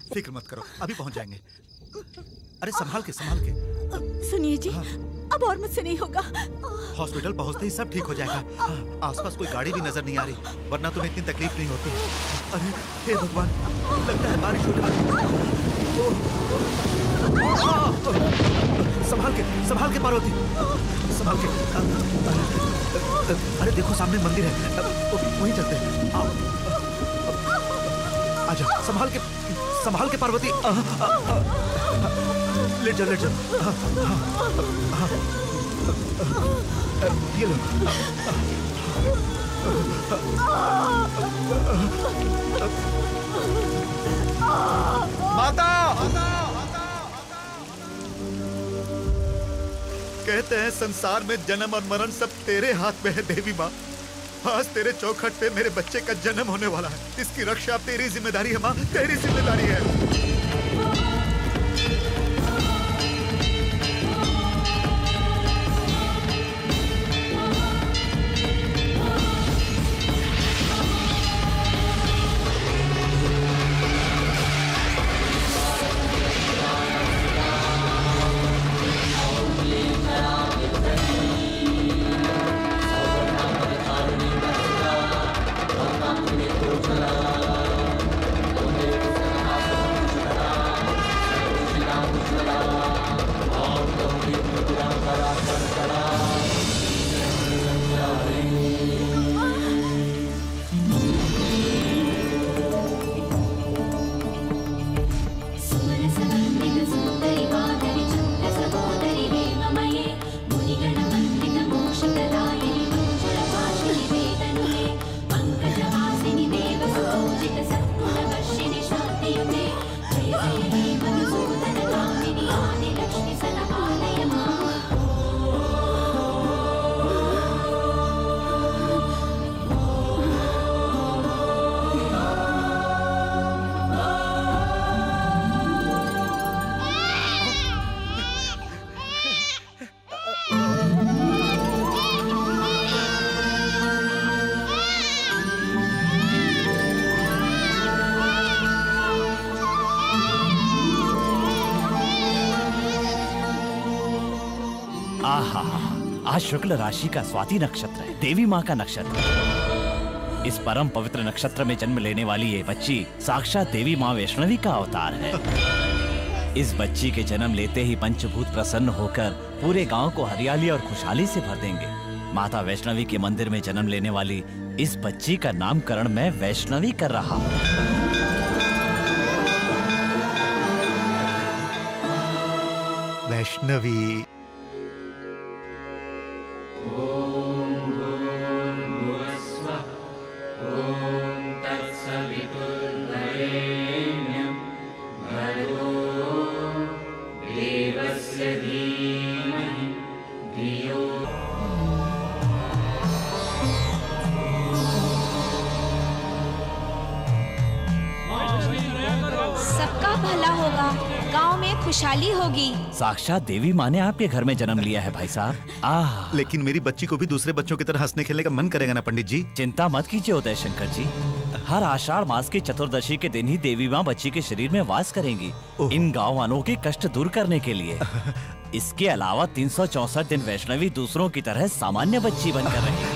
फिक्र मत करो, अभी पहुंच जाएंगे। अरे संभाल के संभाल के। सुनिए जी, अब और मुझसे नहीं होगा। हॉस्पिटल पहुंचते ही सब ठीक हो जाएगा। आसपास कोई गाड़ी भी नजर नहीं आ रही, वरना तुम्हें इतनी तकलीफ नहीं होती। अरे हे भगवान, लगता है बारिश होने वाली। संभाल के पार्वती, संभाल के। अरे देखो सामने मंदिर है, वहीं चलते हैं। आजा, संभाल के पार्वती। लेट जा। ये लो। माता! कहते हैं संसार में जन्म और मरण सब तेरे हाथ में है देवी माँ। आज तेरे चौखट पे मेरे बच्चे का जन्म होने वाला है। इसकी रक्षा तेरी जिम्मेदारी है माँ, तेरी जिम्मेदारी है। आज शुक्ल राशि का स्वाति नक्षत्र है, देवी माँ का नक्षत्र। इस परम पवित्र नक्षत्र में जन्म लेने वाली ये बच्ची साक्षात देवी माँ वैष्णवी का अवतार है। इस बच्ची के जन्म लेते ही पंचभूत प्रसन्न होकर पूरे गांव को हरियाली और खुशहाली से भर देंगे। माता वैष्णवी के मंदिर में जन्म लेने वाली इस बच्ची का नामकरण मैं वैष्णवी कर रहा हूँ। वैष्णवी। सबका भला होगा, गांव में खुशहाली होगी। साक्षात देवी माँ ने आपके घर में जन्म लिया है भाई साहब। लेकिन मेरी बच्ची को भी दूसरे बच्चों की तरह हंसने खेलने का मन करेगा ना पंडित जी? चिंता मत कीजिए उदय शंकर जी, हर आषाढ़ मास की चतुर्दशी के दिन ही देवी माँ बच्ची के शरीर में वास करेंगी, इन गाँव वालों के कष्ट दूर करने के लिए। इसके अलावा 364 दिन वैष्णवी दूसरों की तरह सामान्य बच्ची बनकर रहेगी।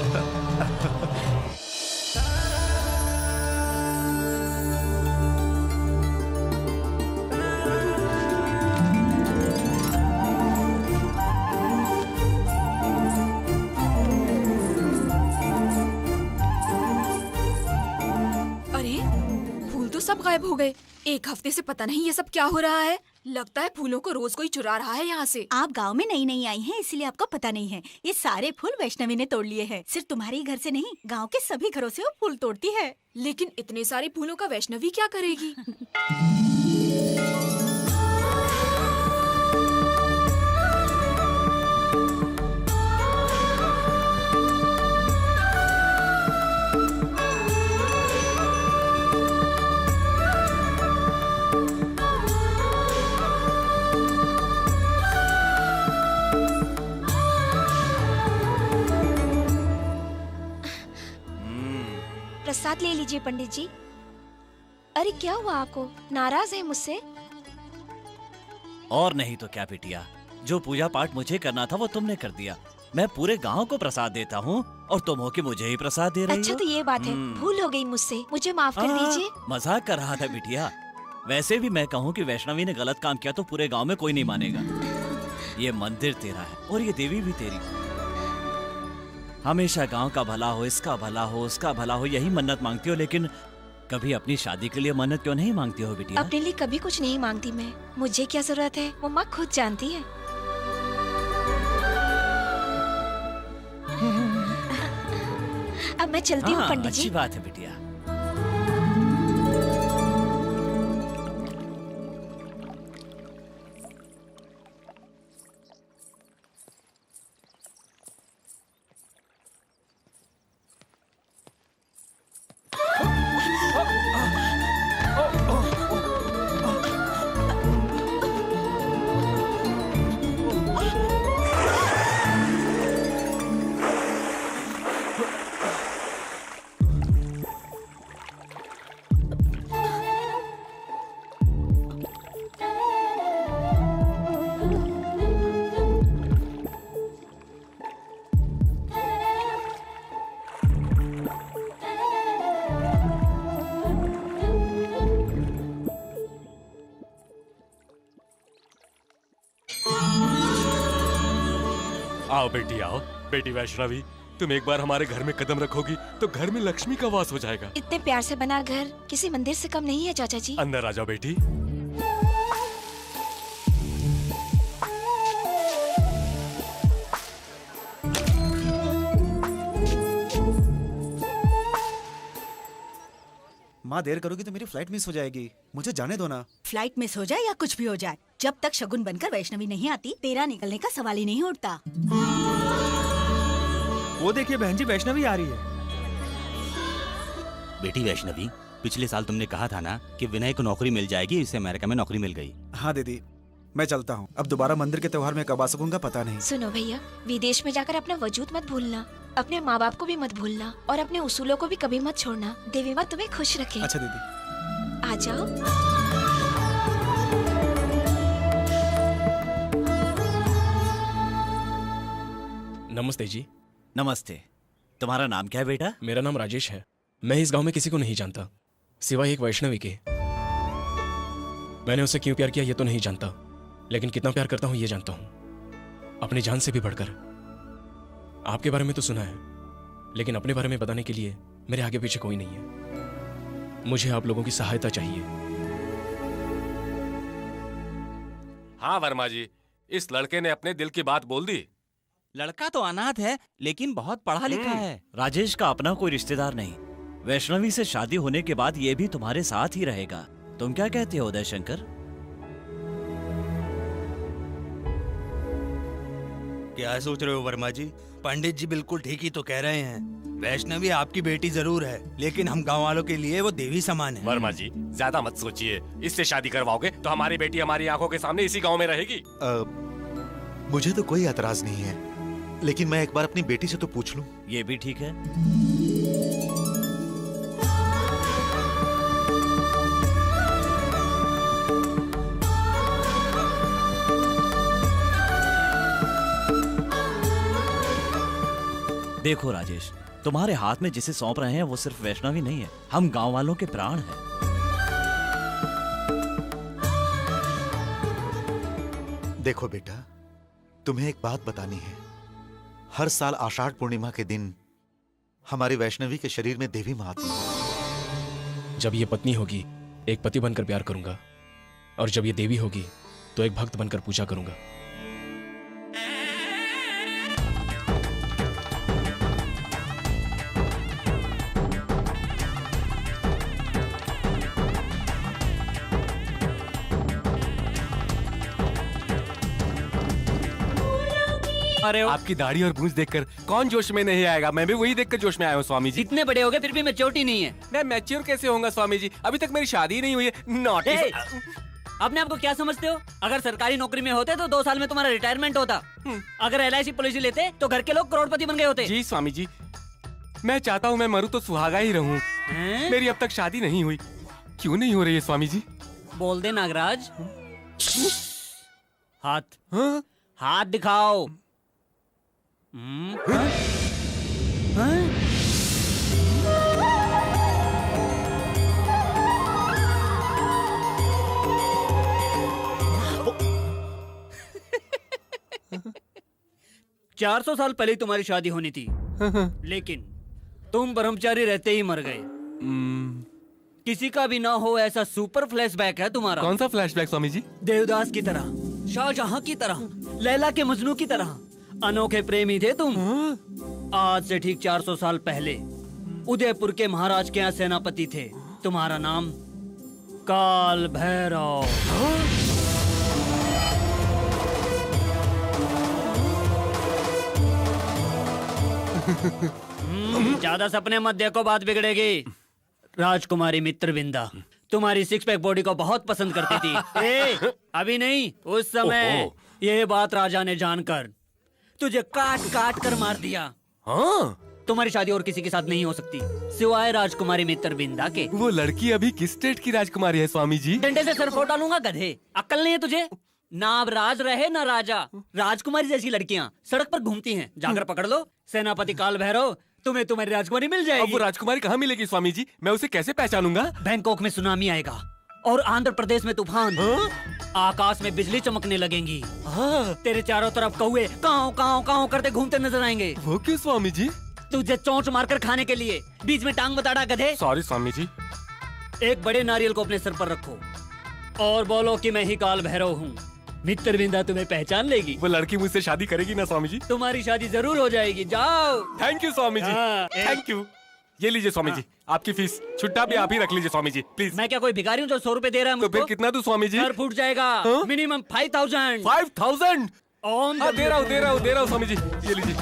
सब गायब हो गए। एक हफ्ते से पता नहीं ये सब क्या हो रहा है। लगता है फूलों को रोज कोई चुरा रहा है यहाँ से। आप गांव में नई आई हैं, इसलिए आपको पता नहीं है। ये सारे फूल वैष्णवी ने तोड़ लिए हैं। सिर्फ तुम्हारे घर से नहीं, गांव के सभी घरों से वो फूल तोड़ती है। लेकिन इतने सारे फूलों का वैष्णवी क्या करेगी? प्रसाद ले लीजिए पंडित जी। अरे क्या हुआ आपको? नाराज है मुझसे? और नहीं तो क्या बिटिया, जो पूजा पाठ मुझे करना था वो तुमने कर दिया। मैं पूरे गांव को प्रसाद देता हूँ और तुम हो कि मुझे ही प्रसाद दे रही अच्छा हो। तो ये बात है, भूल हो गई मुझसे, मुझे माफ कर दीजिए। मजाक कर रहा था बिटिया। वैसे भी मैं कहूँ कि वैष्णवी ने गलत काम किया तो पूरे गांव में कोई नहीं मानेगा। ये मंदिर तेरा है और ये देवी भी तेरी। हमेशा गांव का भला हो, इसका भला हो, उसका भला हो, यही मन्नत मांगती हो, लेकिन कभी अपनी शादी के लिए मन्नत क्यों नहीं मांगती हो बिटिया? अपने लिए कभी कुछ नहीं मांगती मैं। मुझे क्या जरूरत है वो माँ खुद जानती है। अब मैं चलती हूँ पंडित जी। अच्छी बात है बिटिया। आओ बेटी आओ। बेटी वैष्णवी, तुम एक बार हमारे घर में कदम रखोगी तो घर में लक्ष्मी का वास हो जाएगा। इतने प्यार से बना घर किसी मंदिर से कम नहीं है चाचा जी। अंदर आ जाओ बेटी। माँ देर करोगी तो मेरी फ्लाइट मिस हो जाएगी, मुझे जाने दो ना। फ्लाइट मिस हो जाए या कुछ भी हो जाए, जब तक शगुन बनकर वैष्णवी नहीं आती तेरा निकलने का सवाल ही नहीं उठता। वो देखिए बहन जी, वैष्णवी आ रही है। बेटी वैष्णवी, पिछले साल तुमने कहा था ना कि विनय को नौकरी मिल जाएगी, इसे अमेरिका में नौकरी मिल गई। हाँ दीदी, मैं चलता हूँ। अब दोबारा मंदिर के त्योहार में कब आ सकूंगा पता नहीं। सुनो भैया, विदेश में जाकर अपना वजूद मत भूलना, अपने माँ बाप को भी मत भूलना और अपने उसूलों को भी कभी मत छोड़ना। देवी माँ तुम्हें खुश रखे। अच्छा दीदी। आ जाओ। नमस्ते जी। नमस्ते। तुम्हारा नाम क्या है बेटा? मेरा नाम राजेश है। मैं इस गांव में किसी को नहीं जानता सिवाय एक वैष्णवी के। मैंने उसे क्यों प्यार किया ये तो नहीं जानता, लेकिन कितना प्यार करता हूँ ये जानता हूँ, अपनी जान से भी बढ़कर। आपके बारे में तो सुना है, लेकिन अपने बारे में बताने के लिए मेरे आगे पीछे कोई नहीं है। मुझे आप लोगों की सहायता चाहिए। हाँ वर्मा जी, इस लड़के ने अपने दिल की बात बोल दी। लड़का तो अनाथ है लेकिन बहुत पढ़ा लिखा है। राजेश का अपना कोई रिश्तेदार नहीं। वैष्णवी से शादी होने के बाद ये भी तुम्हारे साथ ही रहेगा। तुम क्या कहते हो उदय शंकर? क्या सोच रहे हो वर्मा जी? पंडित जी बिल्कुल ठीक ही तो कह रहे हैं। वैष्णवी आपकी बेटी जरूर है, लेकिन हम गांव वालों के लिए वो देवी समान है। वर्मा जी ज्यादा मत सोचिए, इससे शादी करवाओगे तो हमारी बेटी हमारी आंखों के सामने इसी गांव में रहेगी। मुझे तो कोई एतराज नहीं है, लेकिन मैं एक बार अपनी बेटी से तो पूछ लूं। ये भी ठीक है। देखो राजेश, तुम्हारे हाथ में जिसे सौंप रहे हैं वो सिर्फ वैष्णवी नहीं है, हम गांव वालों के प्राण हैं। देखो बेटा, तुम्हें एक बात बतानी है। हर साल आषाढ़ पूर्णिमा के दिन हमारी वैष्णवी के शरीर में देवी माँ आती है। जब ये पत्नी होगी एक पति बनकर प्यार करूंगा, और जब ये देवी होगी तो एक भक्त बनकर पूजा करूंगा। अरे आपकी दाढ़ी और गूंज देखकर कौन जोश में नहीं आएगा? मैं भी वही देखकर जोश में आया हूँ स्वामी जी। इतने बड़े हो गए फिर भी मैच्योरिटी नहीं है। मैं मैच्योर कैसे होऊंगा स्वामी जी? अभी तक मेरी शादी नहीं हुई है। नॉटी। अपने आपको क्या समझते हो? अगर सरकारी नौकरी में होते तो 2 साल में तुम्हारा रिटायरमेंट होता। अगर LIC पॉलिसी लेते तो घर के लोग करोड़पति बन गए होते। जी स्वामी जी, मैं चाहता हूँ मैं मरूं तो सुहागा ही रहूं। मेरी अब तक शादी नहीं हुई। क्यों नहीं हो रही है स्वामी जी? बोल दे नागराज। हाथ। हाथ दिखाओ। चार 400 साल पहले तुम्हारी शादी होनी थी, लेकिन तुम ब्रह्मचारी रहते ही मर गए। किसी का भी ना हो ऐसा सुपर फ्लैशबैक है तुम्हारा। कौन सा फ्लैशबैक स्वामी जी? देवदास की तरह, शाहजहां की तरह, लैला के मजनू की तरह अनोखे प्रेमी थे तुम। आज से ठीक 400 साल पहले उदयपुर के महाराज के यहाँ सेनापति थे। तुम्हारा नाम काल भैरव। ज्यादा सपने मत देखो, बात बिगड़ेगी। राजकुमारी मित्रविंदा तुम्हारी 6 पैक बॉडी को बहुत पसंद करती थी। अभी नहीं, उस समय ये बात राजा ने जानकर तुझे काट काट कर मार दिया। हाँ? तुम्हारी शादी और किसी के साथ नहीं हो सकती सिवाय राजकुमारी मित्रविंदा के। वो लड़की अभी किस स्टेट की राजकुमारी है स्वामी जी? डंडे से सर फोड़ डालूंगा गधे। अक्ल नहीं है तुझे? ना अब राज रहे ना राजा। राजकुमारी जैसी लड़कियां सड़क पर घूमती हैं, जाकर पकड़ लो। सेनापति काल भैरव, तुम्हें तुम्हारी राजकुमारी मिल जाएगी। अब वो राजकुमारी कहाँ मिलेगी स्वामी जी? मैं उसे कैसे पहचानूंगा? बैंकॉक में सुनामी आएगा और आंध्र प्रदेश में तूफान। आकाश में बिजली चमकने लगेंगी। तेरे चारों तरफ कौवे काव काव काव करते घूमते नजर आएंगे। वो क्यों स्वामी जी? तुझे चोंच मारकर खाने के लिए। बीच में टांग बताड़ा गधे। सॉरी स्वामी जी। एक बड़े नारियल को अपने सर पर रखो और बोलो कि मैं ही काल भैरव हूँ। मित्रविंदा तुम्हें पहचान लेगी। वो लड़की मुझसे शादी करेगी ना स्वामी जी? तुम्हारी शादी जरूर हो जाएगी। जाओ। Thank you Swami ji. Thank you. ये लीजिए स्वामी जी, आपकी फीस। छुट्टा भी आप ही रख लीजिए स्वामी जी, प्लीज। मैं क्या कोई भिखारी हूँ जो 100 रुपए दे रहा है मुझको? तो फिर कितना दूं स्वामी जी? सर फूट जाएगा। मिनिमम 5000। 5000? दे रहा हूँ स्वामी जी, ये लीजिए।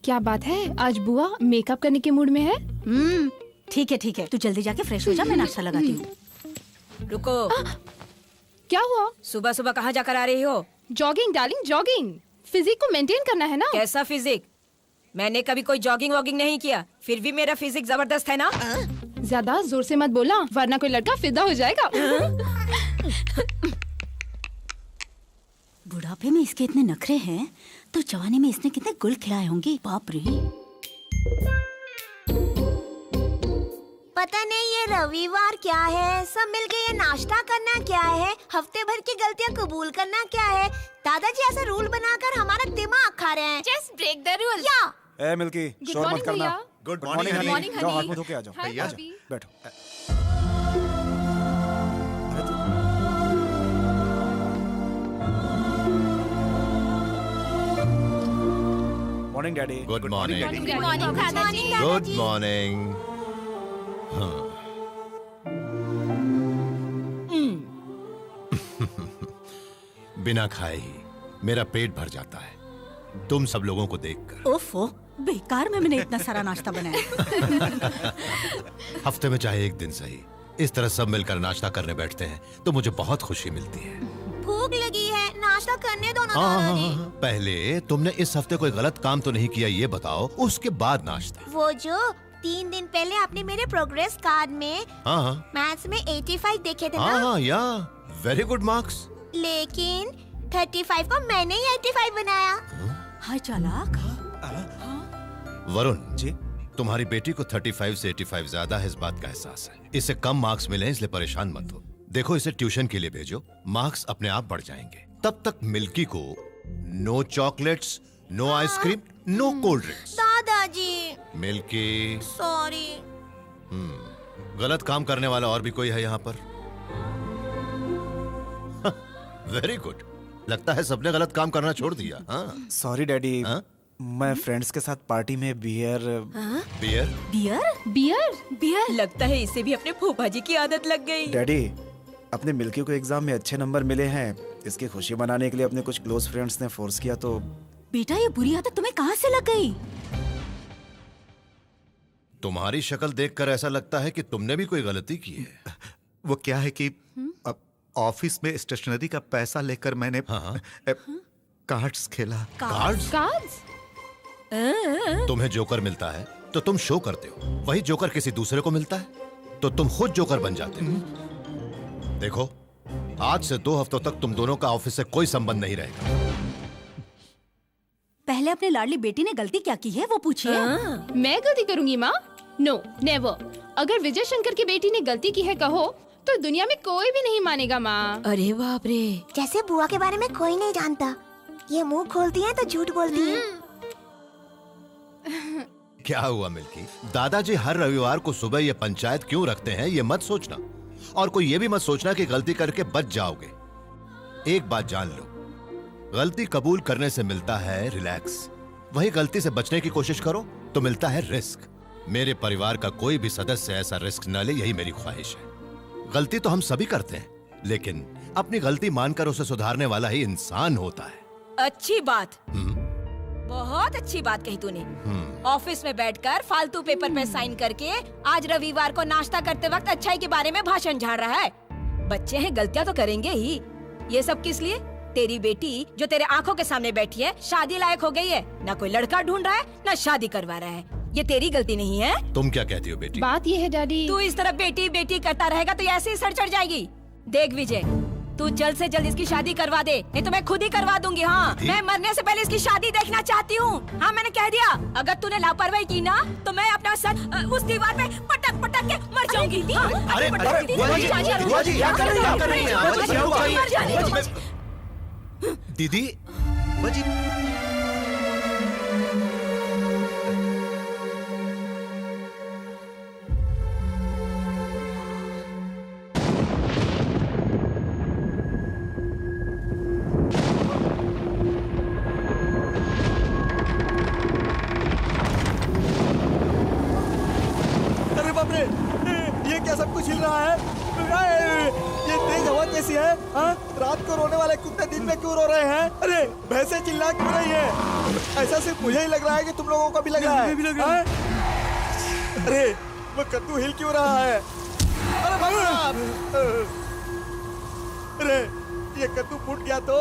क्या बात है, आज बुआ मेकअप करने के मूड में है? ठीक है, तू जल्दी जाके फ्रेश हो जा, मैं नाश्ता लगाती हूँ। रुको। क्या हुआ? सुबह सुबह कहाँ जाकर आ रही हो? Jogging darling, jogging. फिजिक को मेंटेन करना है ना। कैसा फिजिक? मैंने कभी कोई जॉगिंग वॉगिंग नहीं किया, फिर भी मेरा फिजिक जबरदस्त है ना। ज्यादा जोर से मत बोला वरना कोई लड़का फिदा हो जाएगा। बुढ़ापे में इसके इतने नखरे हैं तो जवानी में इसने कितने गुल खिलाए होंगे। बाप रे। पता नहीं ये रविवार क्या है, सब मिलके ये नाश्ता करना क्या है, हफ्ते भर की गलतियाँ कबूल करना क्या है। दादाजी ऐसा रूल बनाकर हमारा दिमाग खा रहे हैं। Just break the rules. ए मिल्की, शोर मत करना। Good morning honey. जाओ हाथ मुंह धो के आ जाओ। भैया बैठो। Morning daddy. Good morning. Good morning दादाजी। Good morning. बिना खाए ही मेरा पेट भर जाता है तुम सब लोगों को देखकर। ओफो, बेकार में मैंने इतना सारा नाश्ता बनाया। हफ्ते में चाहे एक दिन सही, इस तरह सब मिलकर नाश्ता करने बैठते हैं तो मुझे बहुत खुशी मिलती है। भूख लगी है, नाश्ता करने दो ना हाँ दादाजी। हाँ, पहले तुमने इस हफ्ते कोई गलत काम तो नहीं किया ये बताओ, उसके बाद नाश्ता। वो जो 3 दिन पहले आपने मेरे प्रोग्रेस कार्ड में हाँ हाँ मैथ्स में 85 देखे थे हाँ ना। हाँ या वेरी गुड मार्क्स। लेकिन 35 को मैंने ही 85 बनाया। हाय चालाक। वरुण जी, तुम्हारी बेटी को 35 से 85 ज्यादा है, इस बात का एहसास है। इसे कम मार्क्स मिले इसलिए परेशान मत हो। देखो, इसे ट्यूशन के लिए भेजो, मार्क्स अपने आप बढ़ जाएंगे। तब तक मिल्की को no chocolates, no ice cream, no cold drinks. दादाजी मिल्की सॉरी। गलत काम करने वाला और भी कोई है यहाँ पर? वेरी गुड, लगता है सबने गलत काम करना छोड़ दिया। हाँ सॉरी डैडी, मैं फ्रेंड्स के साथ पार्टी में beer beer beer beer beer लगता है इसे भी अपने फूफा जी की आदत लग गई। डैडी, अपने मिल्की को एग्जाम में अच्छे नंबर मिले हैं, इसकी खुशी मनाने के लिए अपने कुछ क्लोज फ्रेंड्स ने फोर्स किया तो। बेटा, ये बुरी आदत तुम्हें कहाँ से लग गई? तुम्हारी शक्ल देखकर ऐसा लगता है कि तुमने भी कोई गलती की है। वो क्या है कि ऑफिस में स्टेशनरी का पैसा लेकर मैंने कार्ड्स खेला। कार्ड्स? तुम्हें जोकर मिलता है तो तुम शो करते हो, वही जोकर किसी दूसरे को मिलता है तो तुम खुद जोकर बन जाते हो। देखो, आज से 2 हफ्तों तक तुम दोनों का ऑफिस से कोई संबंध नहीं रहेगा। पहले अपने लाडली बेटी ने गलती क्या की है वो पूछिए। मैं गलती करूंगी माँ? No never. अगर विजय शंकर की बेटी ने गलती की है कहो तो दुनिया में कोई भी नहीं मानेगा माँ। अरे बाप रे, जैसे बुआ के बारे में कोई नहीं जानता, ये मुंह खोलती है तो झूठ बोलती है। क्या हुआ मिल्की? दादाजी हर रविवार को सुबह ये पंचायत क्यों रखते हैं ये मत सोचना, और कोई ये भी मत सोचना कि गलती करके बच जाओगे। एक बात जान लो, गलती कबूल करने से मिलता है रिलैक्स, वही गलती से बचने की कोशिश करो तो मिलता है रिस्क। मेरे परिवार का कोई भी सदस्य ऐसा रिस्क न ले, यही मेरी ख्वाहिश है। गलती तो हम सभी करते हैं, लेकिन अपनी गलती मानकर उसे सुधारने वाला ही इंसान होता है। अच्छी बात, बहुत अच्छी बात कही तूने। ऑफिस में बैठकर फालतू पेपर पे साइन करके आज रविवार को नाश्ता करते वक्त अच्छाई के बारे में भाषण झाड़ रहा है। बच्चे हैं, गलतियां तो करेंगे ही। ये सब किस लिए? तेरी बेटी जो तेरे आंखों के सामने बैठी है शादी लायक हो गई है, ना कोई लड़का ढूंढ रहा है ना शादी करवा रहा है। ये तेरी गलती नहीं है। तुम क्या कहती हो बेटी? बात ये है डैडी, तू इस तरह बेटी बेटी करता रहेगा तो ऐसे ही सर चढ़ जाएगी। देख विजय, तू जल्द से जल्द इसकी शादी करवा दे, नहीं तो मैं खुद ही करवा दूंगी। हाँ, मैं मरने से पहले इसकी शादी देखना चाहती हूँ। हाँ, मैंने कह दिया, अगर तूने लापरवाही की ना तो मैं अपना सर उस दीवार में पटक पटक के मर जाऊंगी। दीदी ये क्या सब कुछ हिल रहा है? ये तेज हवा कैसी है? रात को रोने वाले कुत्ते दिन में क्यों रो रहे हैं? अरे भैंसे चिल्ला क्यों रही है? ऐसा सिर्फ मुझे ही लग रहा है कि तुम लोगों को भी लग रहा है? भी लग रहा है। अरे वो कद्दू हिल क्यों रहा है? अरे भाई, अरे ये कद्दू फूट गया तो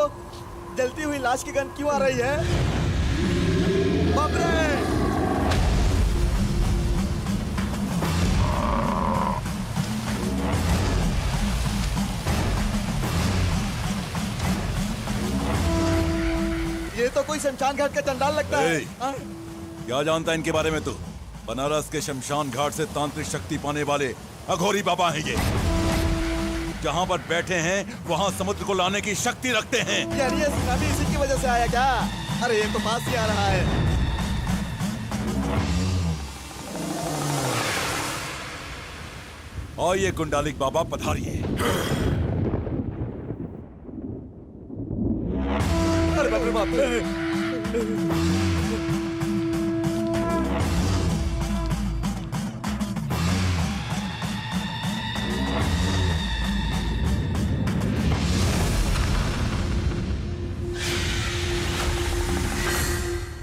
जलती हुई लाश की गंध क्यों आ रही है? बाप रे! ये तो कोई शमशान घाट का चंडाल लगता है। क्या जानता है इनके बारे में तू? बनारस के शमशान घाट से तांत्रिक शक्ति पाने वाले अघोरी बाबा हैं ये। जहाँ पर बैठे हैं वहाँ समुद्र को लाने की शक्ति रखते हैं। यार ये सुनामी इसी की वजह से आया क्या? अरे ये तो पास ही आ रहा है। और ये कुंडालिक बाबा पधारिए। अरे बाप रे बाप रे।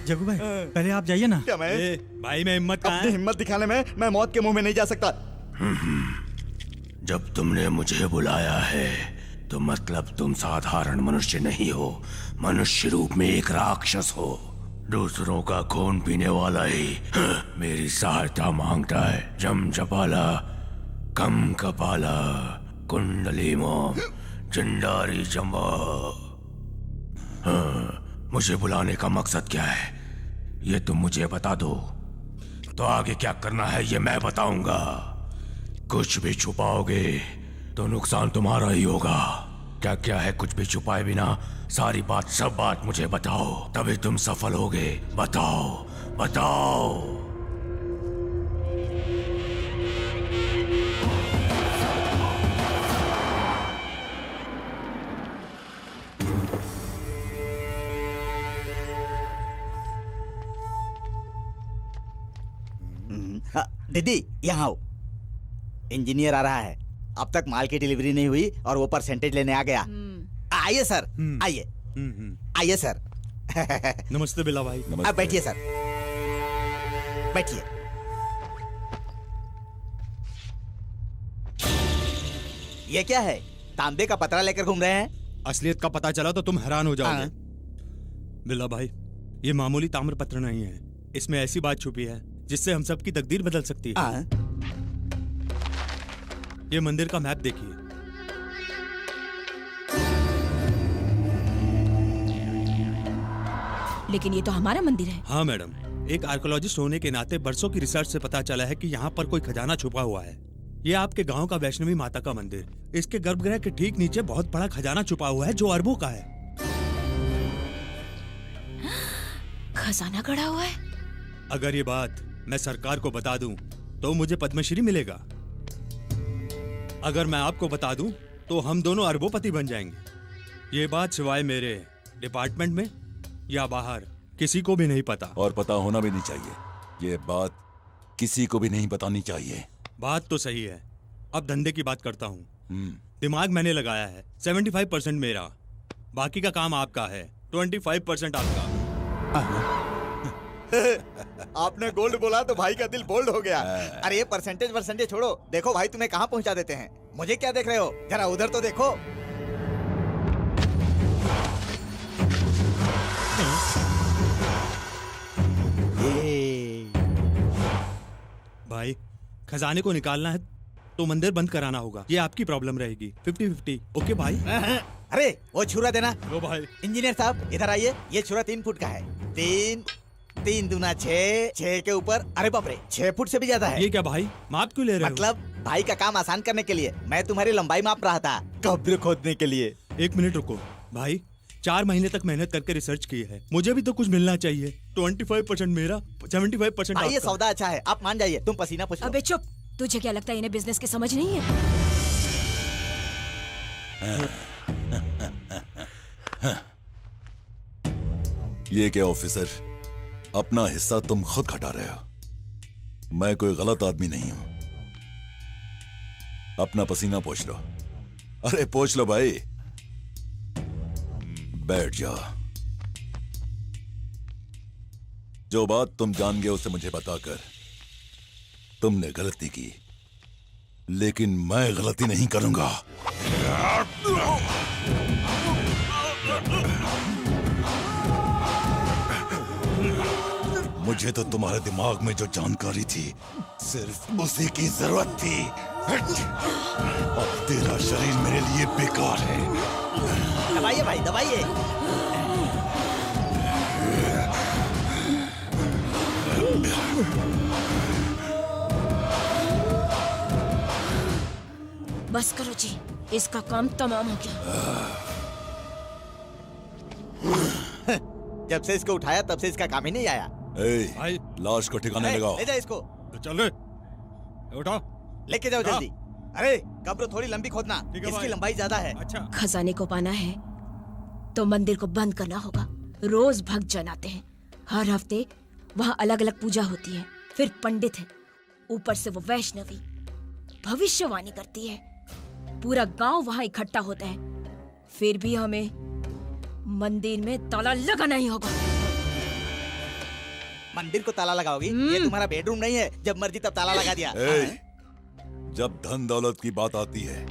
जग्गू भाई, पहले आप जाइए ना। क्या मैं? भाई मैं हिम्मत कहाँ अपनी हिम्मत दिखाने में मैं मौत के मुंह में नहीं जा सकता। जब तुमने मुझे बुलाया है तो मतलब तुम साधारण मनुष्य नहीं हो, मनुष्य रूप में एक राक्षस हो, दूसरों का खून पीने वाला ही मेरी सहायता मांगता है। जम जपाला कम कपाला कुंडली मोम चिंडारी चंबा। मुझे बुलाने का मकसद क्या है ये तुम मुझे बता दो, तो आगे क्या करना है ये मैं बताऊंगा। कुछ भी छुपाओगे तो नुकसान तुम्हारा ही होगा। क्या क्या है कुछ भी छुपाए बिना सारी बात सब बात मुझे बताओ, तभी तुम सफल होगे। बताओ बताओ। दीदी यहाँ आओ, इंजीनियर आ रहा है। अब तक माल की डिलीवरी नहीं हुई और वो परसेंटेज लेने आ गया। आइए सर, आइए आइए सर। नमस्ते बिला भाई। अब बैठिए सर, बैठिए। ये क्या है, तांबे का पतरा लेकर घूम रहे हैं? असलियत का पता चला तो तुम हैरान हो जाओगे। बिल्ला भाई, ये मामूली ताम्र पत्र नहीं है, इसमें ऐसी बात छुपी है जिससे हम सब की तकदीर बदल सकती है। ये मंदिर का मैप देखिए। लेकिन ये तो हमारा मंदिर है। हाँ मैडम, एक आर्कियोलॉजिस्ट होने के नाते बरसों की रिसर्च से पता चला है कि यहाँ पर कोई खजाना छुपा हुआ है। ये आपके गांव का वैष्णवी माता का मंदिर, इसके गर्भगृह के ठीक नीचे बहुत बड़ा खजाना छुपा हुआ है जो अरबों का है। खजाना गड़ा हुआ है। अगर ये बात मैं सरकार को बता दूं तो मुझे पद्मश्री मिलेगा। अगर मैं आपको बता दूं तो हम दोनों अरबोपति बन जाएंगे। ये बात सिवाय मेरे डिपार्टमेंट में या बाहर किसी को भी नहीं पता। और पता होना भी नहीं चाहिए। ये बात किसी को भी नहीं बतानी चाहिए। बात तो सही है। अब धंधे की बात करता हूँ। दिमाग मैंने लगाया है, 75% मेरा, बाकी का काम आपका है, 25% आपका। आपने गोल्ड बोला तो भाई का दिल बोल्ड हो गया। अरे ये परसेंटेज छोड़ो, देखो भाई तुम्हें कहाँ पहुँचा देते हैं। मुझे क्या देख रहे हो, जरा उधर तो देखो। भाई खजाने को निकालना है तो मंदिर बंद कराना होगा। ये आपकी प्रॉब्लम रहेगी। 50-50। ओके भाई। अरे वो छुरा देना। लो भाई। इंजीनियर साहब इधर आइए। ये छुरा 3 फुट का है। 3 दूना 6, 6 के ऊपर, अरे बाप रे 6 फुट से भी ज्यादा है। ये क्या भाई, माप क्यों ले रहे हो? मतलब भाई का काम आसान करने के लिए मैं तुम्हारी लंबाई माप रहा था, कब्र खोदने के लिए। 1 मिनट रुको भाई, 4 महीने तक मेहनत करके रिसर्च की है, मुझे भी तो कुछ मिलना चाहिए। 25% मेरा, 75% भाई ये सौदा अच्छा है, आप मान जाइए। तुम पसीना पूछ लो। अबे चुप, तुझे क्या लगता है इन्हें बिजनेस की समझ नहीं है? ये क्या ऑफिसर, अपना हिस्सा तुम खुद घटा रहे हो। मैं कोई गलत आदमी नहीं हूं। अपना पसीना पोंछ लो। अरे पोंछ लो भाई। बैठ जाओ। जो बात तुम जान गए उसे मुझे बताकर तुमने गलती की, लेकिन मैं गलती नहीं करूंगा। मुझे तो तुम्हारे दिमाग में जो जानकारी थी सिर्फ उसी की जरूरत थी। अब तेरा शरीर मेरे लिए बेकार है। दबाइए भाई, दबाइए। बस करो जी, इसका काम तमाम हो गया। जब से इसको उठाया तब से इसका काम ही नहीं आया। भाई लाश को ठिकाने लगाओ। ले जा इसको। चल रे, उठा, लेके जाओ जल्दी। अरे कब्र थोड़ी लंबी खोदना, इसकी लंबाई ज्यादा है। अच्छा। खजाने को पाना है तो मंदिर को बंद करना होगा। रोज भक्त जन आते हैं, हर हफ्ते वहाँ अलग अलग पूजा होती है। फिर पंडित है, ऊपर से वो वैष्णवी भविष्यवाणी करती है। पूरा गांव वहाँ इकट्ठा होता है। फिर भी हमें मंदिर में ताला लगाना ही होगा। मंदिर को ताला लगाओगी? ये तुम्हारा बेडरूम नहीं है, जब मर्जी तब ताला लगा दिया। जब धन दौलत की बात आती है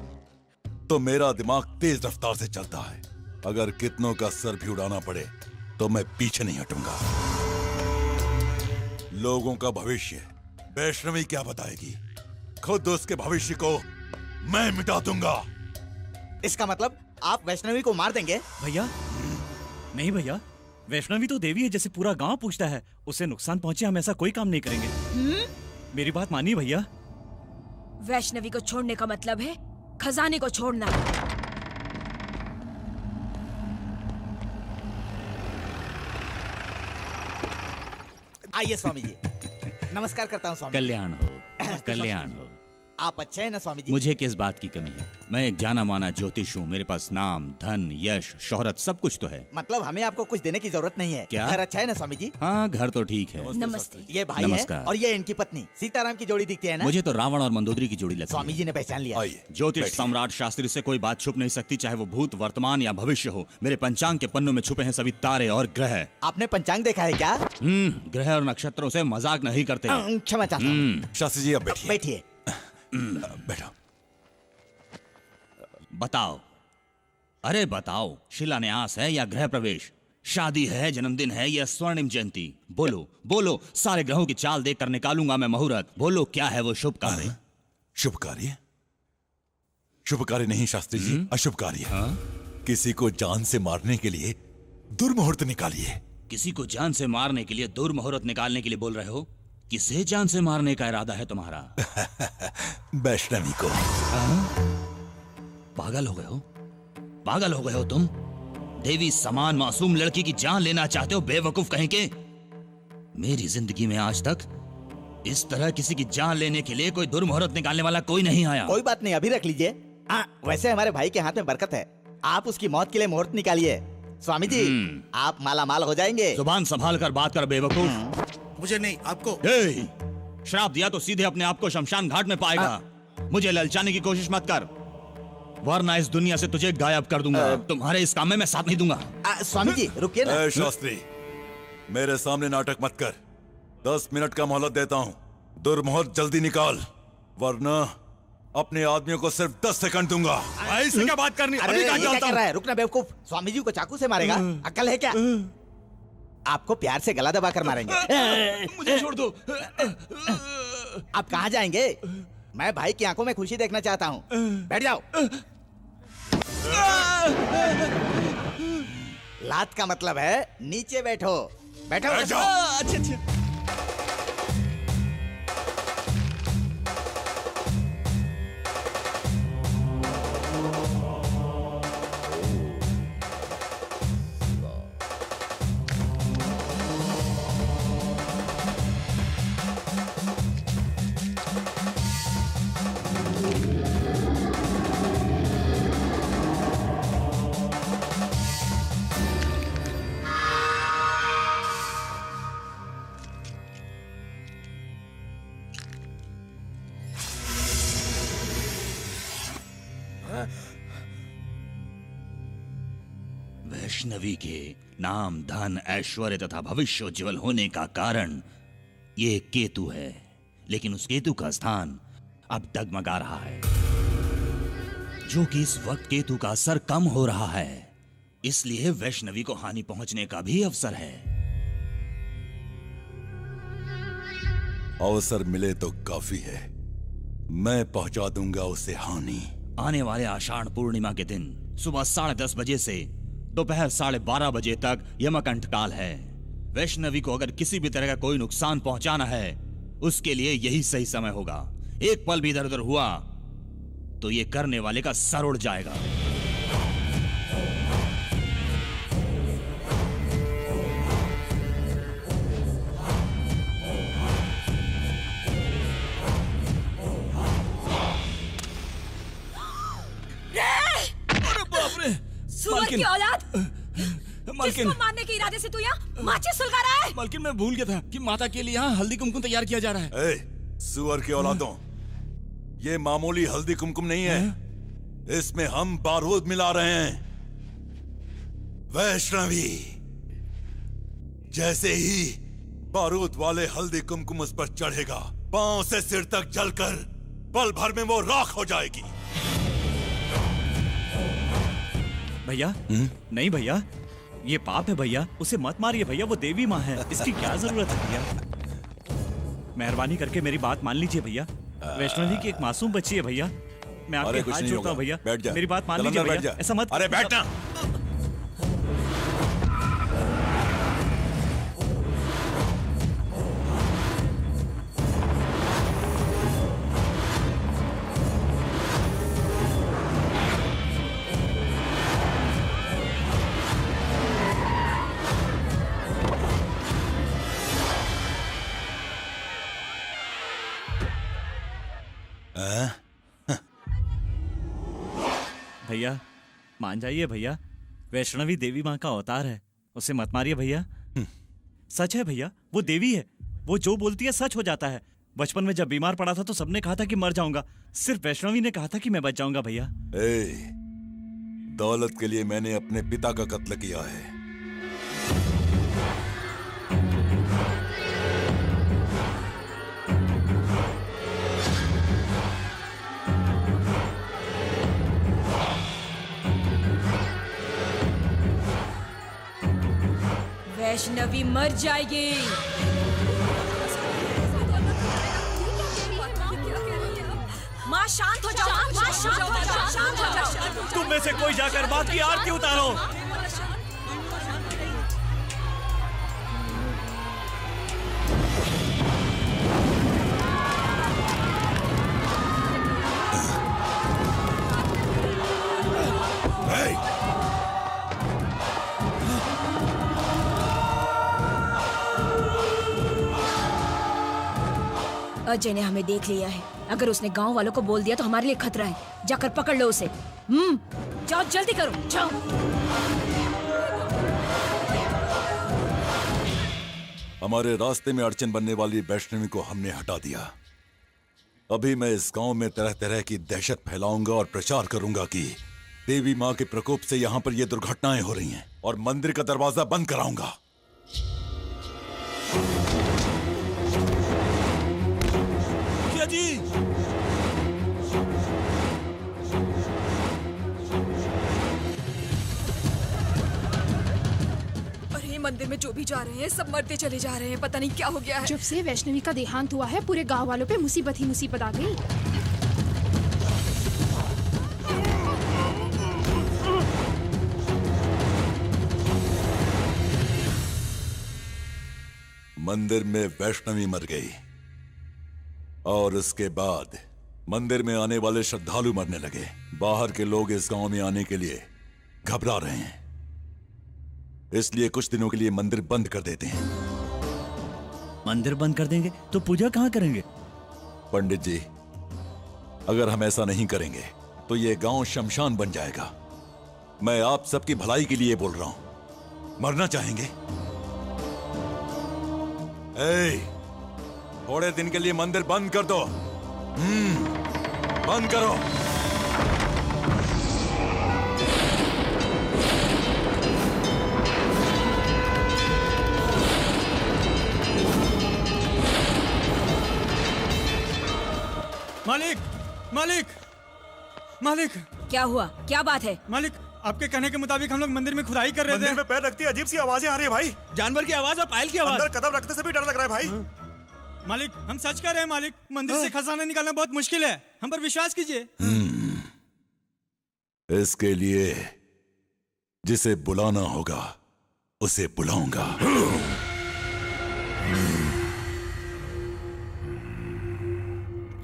तो मेरा दिमाग तेज रफ्तार से चलता है। अगर कितनों का सर भी उड़ाना पड़े तो मैं पीछे नहीं हटूंगा। लोगों का भविष्य वैष्णवी क्या बताएगी? खुद उसके भविष्य को मैं मिटा दूंगा। इसका मतलब आप वैष्णवी को मार देंगे? भैया नहीं भैया, वैष्णवी तो देवी है जैसे पूरा गांव पूछता है। उसे नुकसान पहुंचे हम ऐसा कोई काम नहीं करेंगे। मेरी बात मानिए भैया। वैष्णवी को छोड़ने का मतलब है खजाने को छोड़ना। आइए स्वामी जी, नमस्कार करता हूँ स्वामी। कल्याण हो, कल्याण हो। आप अच्छे हैं ना स्वामी जी? मुझे किस बात की कमी है? मैं एक जाना माना ज्योतिष हूँ। मेरे पास नाम, धन, यश, शोहरत सब कुछ तो है। मतलब हमें आपको कुछ देने की जरूरत नहीं है। क्या? घर अच्छा है ना स्वामी जी? हाँ, घर तो ठीक है। नमस्ते। ये भाई है और ये इनकी पत्नी सीताराम की जोड़ी दिखती है ना? मुझे तो रावण और मंदोदरी की जोड़ी लगती है। स्वामी जी ने पहचान लिया। ज्योतिष सम्राट शास्त्री से कोई बात छुप नहीं सकती, चाहे वो भूत, वर्तमान या भविष्य हो। मेरे पंचांग के पन्नों में छुपे हैं सभी तारे और ग्रह। आपने पंचांग देखा है क्या? ग्रह और नक्षत्रों से मजाक नहीं करते। क्षमा चाहता हूँ। शास्त्री जी, अब बैठिए। बैठिए। बैठो। बताओ, अरे बताओ, शिलान्यास है या गृह प्रवेश? शादी है, जन्मदिन है या स्वर्णिम जयंती? बोलो बोलो, सारे ग्रहों की चाल देखकर निकालूंगा मैं मुहूर्त। बोलो क्या है वो शुभ कार्य? शुभ कार्य? शुभ कार्य नहीं शास्त्री जी, अशुभ कार्य। किसी को जान से मारने के लिए दुर्मुहूर्त निकालिए। किसी को जान से मारने के लिए दुर्मुहूर्त निकालने के लिए बोल रहे हो? किसे जान से मारने का इरादा है तुम्हारा? वैष्णवी को। पागल हो गए हो? पागल हो गए हो तुम? देवी समान मासूम लड़की की जान लेना चाहते हो? बेवकूफ कहीं के। मेरी जिंदगी में आज तक इस तरह किसी की जान लेने के लिए कोई दुर्मुहूर्त निकालने वाला कोई नहीं आया। कोई बात नहीं, अभी रख लीजिए। वैसे हमारे भाई के हाथ में बरकत है, आप उसकी मौत के लिए मुहूर्त निकालिए। स्वामी जी, आप माला माल हो जाएंगे। जुबान संभाल कर बात कर बेवकूफ। मुझे नहीं, आपको। श्राप दिया तो सीधे अपने आप को शमशान घाट में पाएगा। मुझे ललचाने की कोशिश मत कर, वरना इस दुनिया से तुझे गायब कर दूंगा। तुम्हारे इस काम में मैं साथ नहीं दूंगा। स्वामी जी रुकिए ना। शास्त्री, मेरे सामने नाटक मत कर। 10 मिनट का मोहलत देता हूँ, दुर्मुहूर्त जल्दी निकाल, वरना अपने आदमियों को सिर्फ 10 सेकंड दूंगा। ऐसे क्या बात करनी? अरे क्या कर रहा है? रुकना बेवकूफ। स्वामी जी को चाकू से मारेगा? अक्ल है क्या? आपको प्यार से गला दबाकर मारेंगे। मुझे छोड़ दो। आप कहाँ जाएंगे? मैं भाई की आंखों में खुशी देखना चाहता हूँ। बैठ जाओ। लात का मतलब है नीचे बैठो। बैठो। अच्छा। वैष्णवी के नाम, धन, ऐश्वर्य तथा भविष्य उज्जवल होने का कारण ये केतु है, लेकिन उस केतु का स्थान अब डगमगा रहा है, जो कि इस वक्त केतु का असर कम हो रहा है। इसलिए वैष्णवी को हानि पहुंचने का भी अवसर है। अवसर मिले तो काफी है, मैं पहुंचा दूंगा उसे हानि। आने वाले आषाढ़ पूर्णिमा के दिन सुबह 10:30 बजे से दोपहर 12:30 बजे तक यमकंठ काल है। वैष्णवी को अगर किसी भी तरह का कोई नुकसान पहुंचाना है, उसके लिए यही सही समय होगा। एक पल भी इधर उधर हुआ तो ये करने वाले का सर उड़ जाएगा। सुअर की औलाद! किसको मारने के इरादे से तू यहाँ माचिस सुलगा रहा है? मालकिन, मैं भूल गया था कि माता के लिए यहाँ हल्दी कुमकुम तैयार किया जा रहा है। सुअर की औलादों, ये मामूली हल्दी कुमकुम नहीं है, इसमें हम बारूद मिला रहे हैं। वैष्णवी, जैसे ही बारूद वाले हल्दी कुमकुम उस पर चढ़ेगा, पांव से सिर तक जलकर पल भर में वो राख हो जाएगी। भैया नहीं भैया, ये पाप है भैया, उसे मत मारिए भैया, वो देवी माँ है, इसकी क्या जरूरत है भैया? मेहरबानी करके मेरी बात मान लीजिए भैया, वैष्णवी की एक मासूम बच्ची है भैया, मैं आपके हाथ जोड़ता हूँ भैया, मेरी बात मान लीजिए भैया, ऐसा मत। अरे बैठना। भैया मान जाइए भैया, वैष्णवी देवी माँ का अवतार है, उसे मत मारिए भैया। सच है भैया, वो देवी है, वो जो बोलती है सच हो जाता है। बचपन में जब बीमार पड़ा था तो सबने कहा था कि मर जाऊंगा, सिर्फ वैष्णवी ने कहा था कि मैं बच जाऊंगा भैया। दौलत के लिए मैंने अपने पिता का कत्ल किया है। वैष्णवी मर जाएगी। माँ शांत हो जाओ, माँ शांत हो जाओ, शांत हो जाओ। तुम में से कोई जाकर बात की आरती उतारो। अजय ने हमें देख लिया है, अगर उसने गांव वालों को बोल दिया तो हमारे लिए खतरा है। जाकर पकड़ लो उसे। जाओ जल्दी करो, जाओ। हमारे रास्ते में अड़चन बनने वाली वैष्णवी को हमने हटा दिया। अभी मैं इस गांव में तरह तरह की दहशत फैलाऊंगा और प्रचार करूंगा कि देवी माँ के प्रकोप से यहाँ पर ये दुर्घटनाएं हो रही हैं, और मंदिर का दरवाजा बंद कराऊंगा। जी अरे मंदिर में जो भी जा रहे हैं सब मरते चले जा रहे हैं, पता नहीं क्या हो गया है। जब से वैष्णवी का देहांत हुआ है पूरे गांव वालों पे मुसीबत ही मुसीबत आ गई। मंदिर में वैष्णवी मर गई और उसके बाद मंदिर में आने वाले श्रद्धालु मरने लगे। बाहर के लोग इस गांव में आने के लिए घबरा रहे हैं, इसलिए कुछ दिनों के लिए मंदिर बंद कर देते हैं। मंदिर बंद कर देंगे तो पूजा कहाँ करेंगे? पंडित जी, अगर हम ऐसा नहीं करेंगे तो ये गांव शमशान बन जाएगा। मैं आप सबकी भलाई के लिए बोल रहा हूं। मरना चाहेंगे? थोड़े दिन के लिए मंदिर बंद कर दो। बंद करो। मालिक, मालिक, मालिक। क्या हुआ? क्या बात है? मालिक, आपके कहने के मुताबिक हम लोग मंदिर में खुदाई कर रहे थे। मंदिर में पैर रखती अजीब सी आवाजें आ रही है भाई। जानवर की आवाज और पायल की आवाज। अंदर कदम रखते से भी डर लग रहा है भाई। मालिक, हम सच कह रहे हैं मालिक, मंदिर से खजाना निकालना बहुत मुश्किल है, हम पर विश्वास कीजिए। इसके लिए जिसे बुलाना होगा उसे बुलाऊंगा।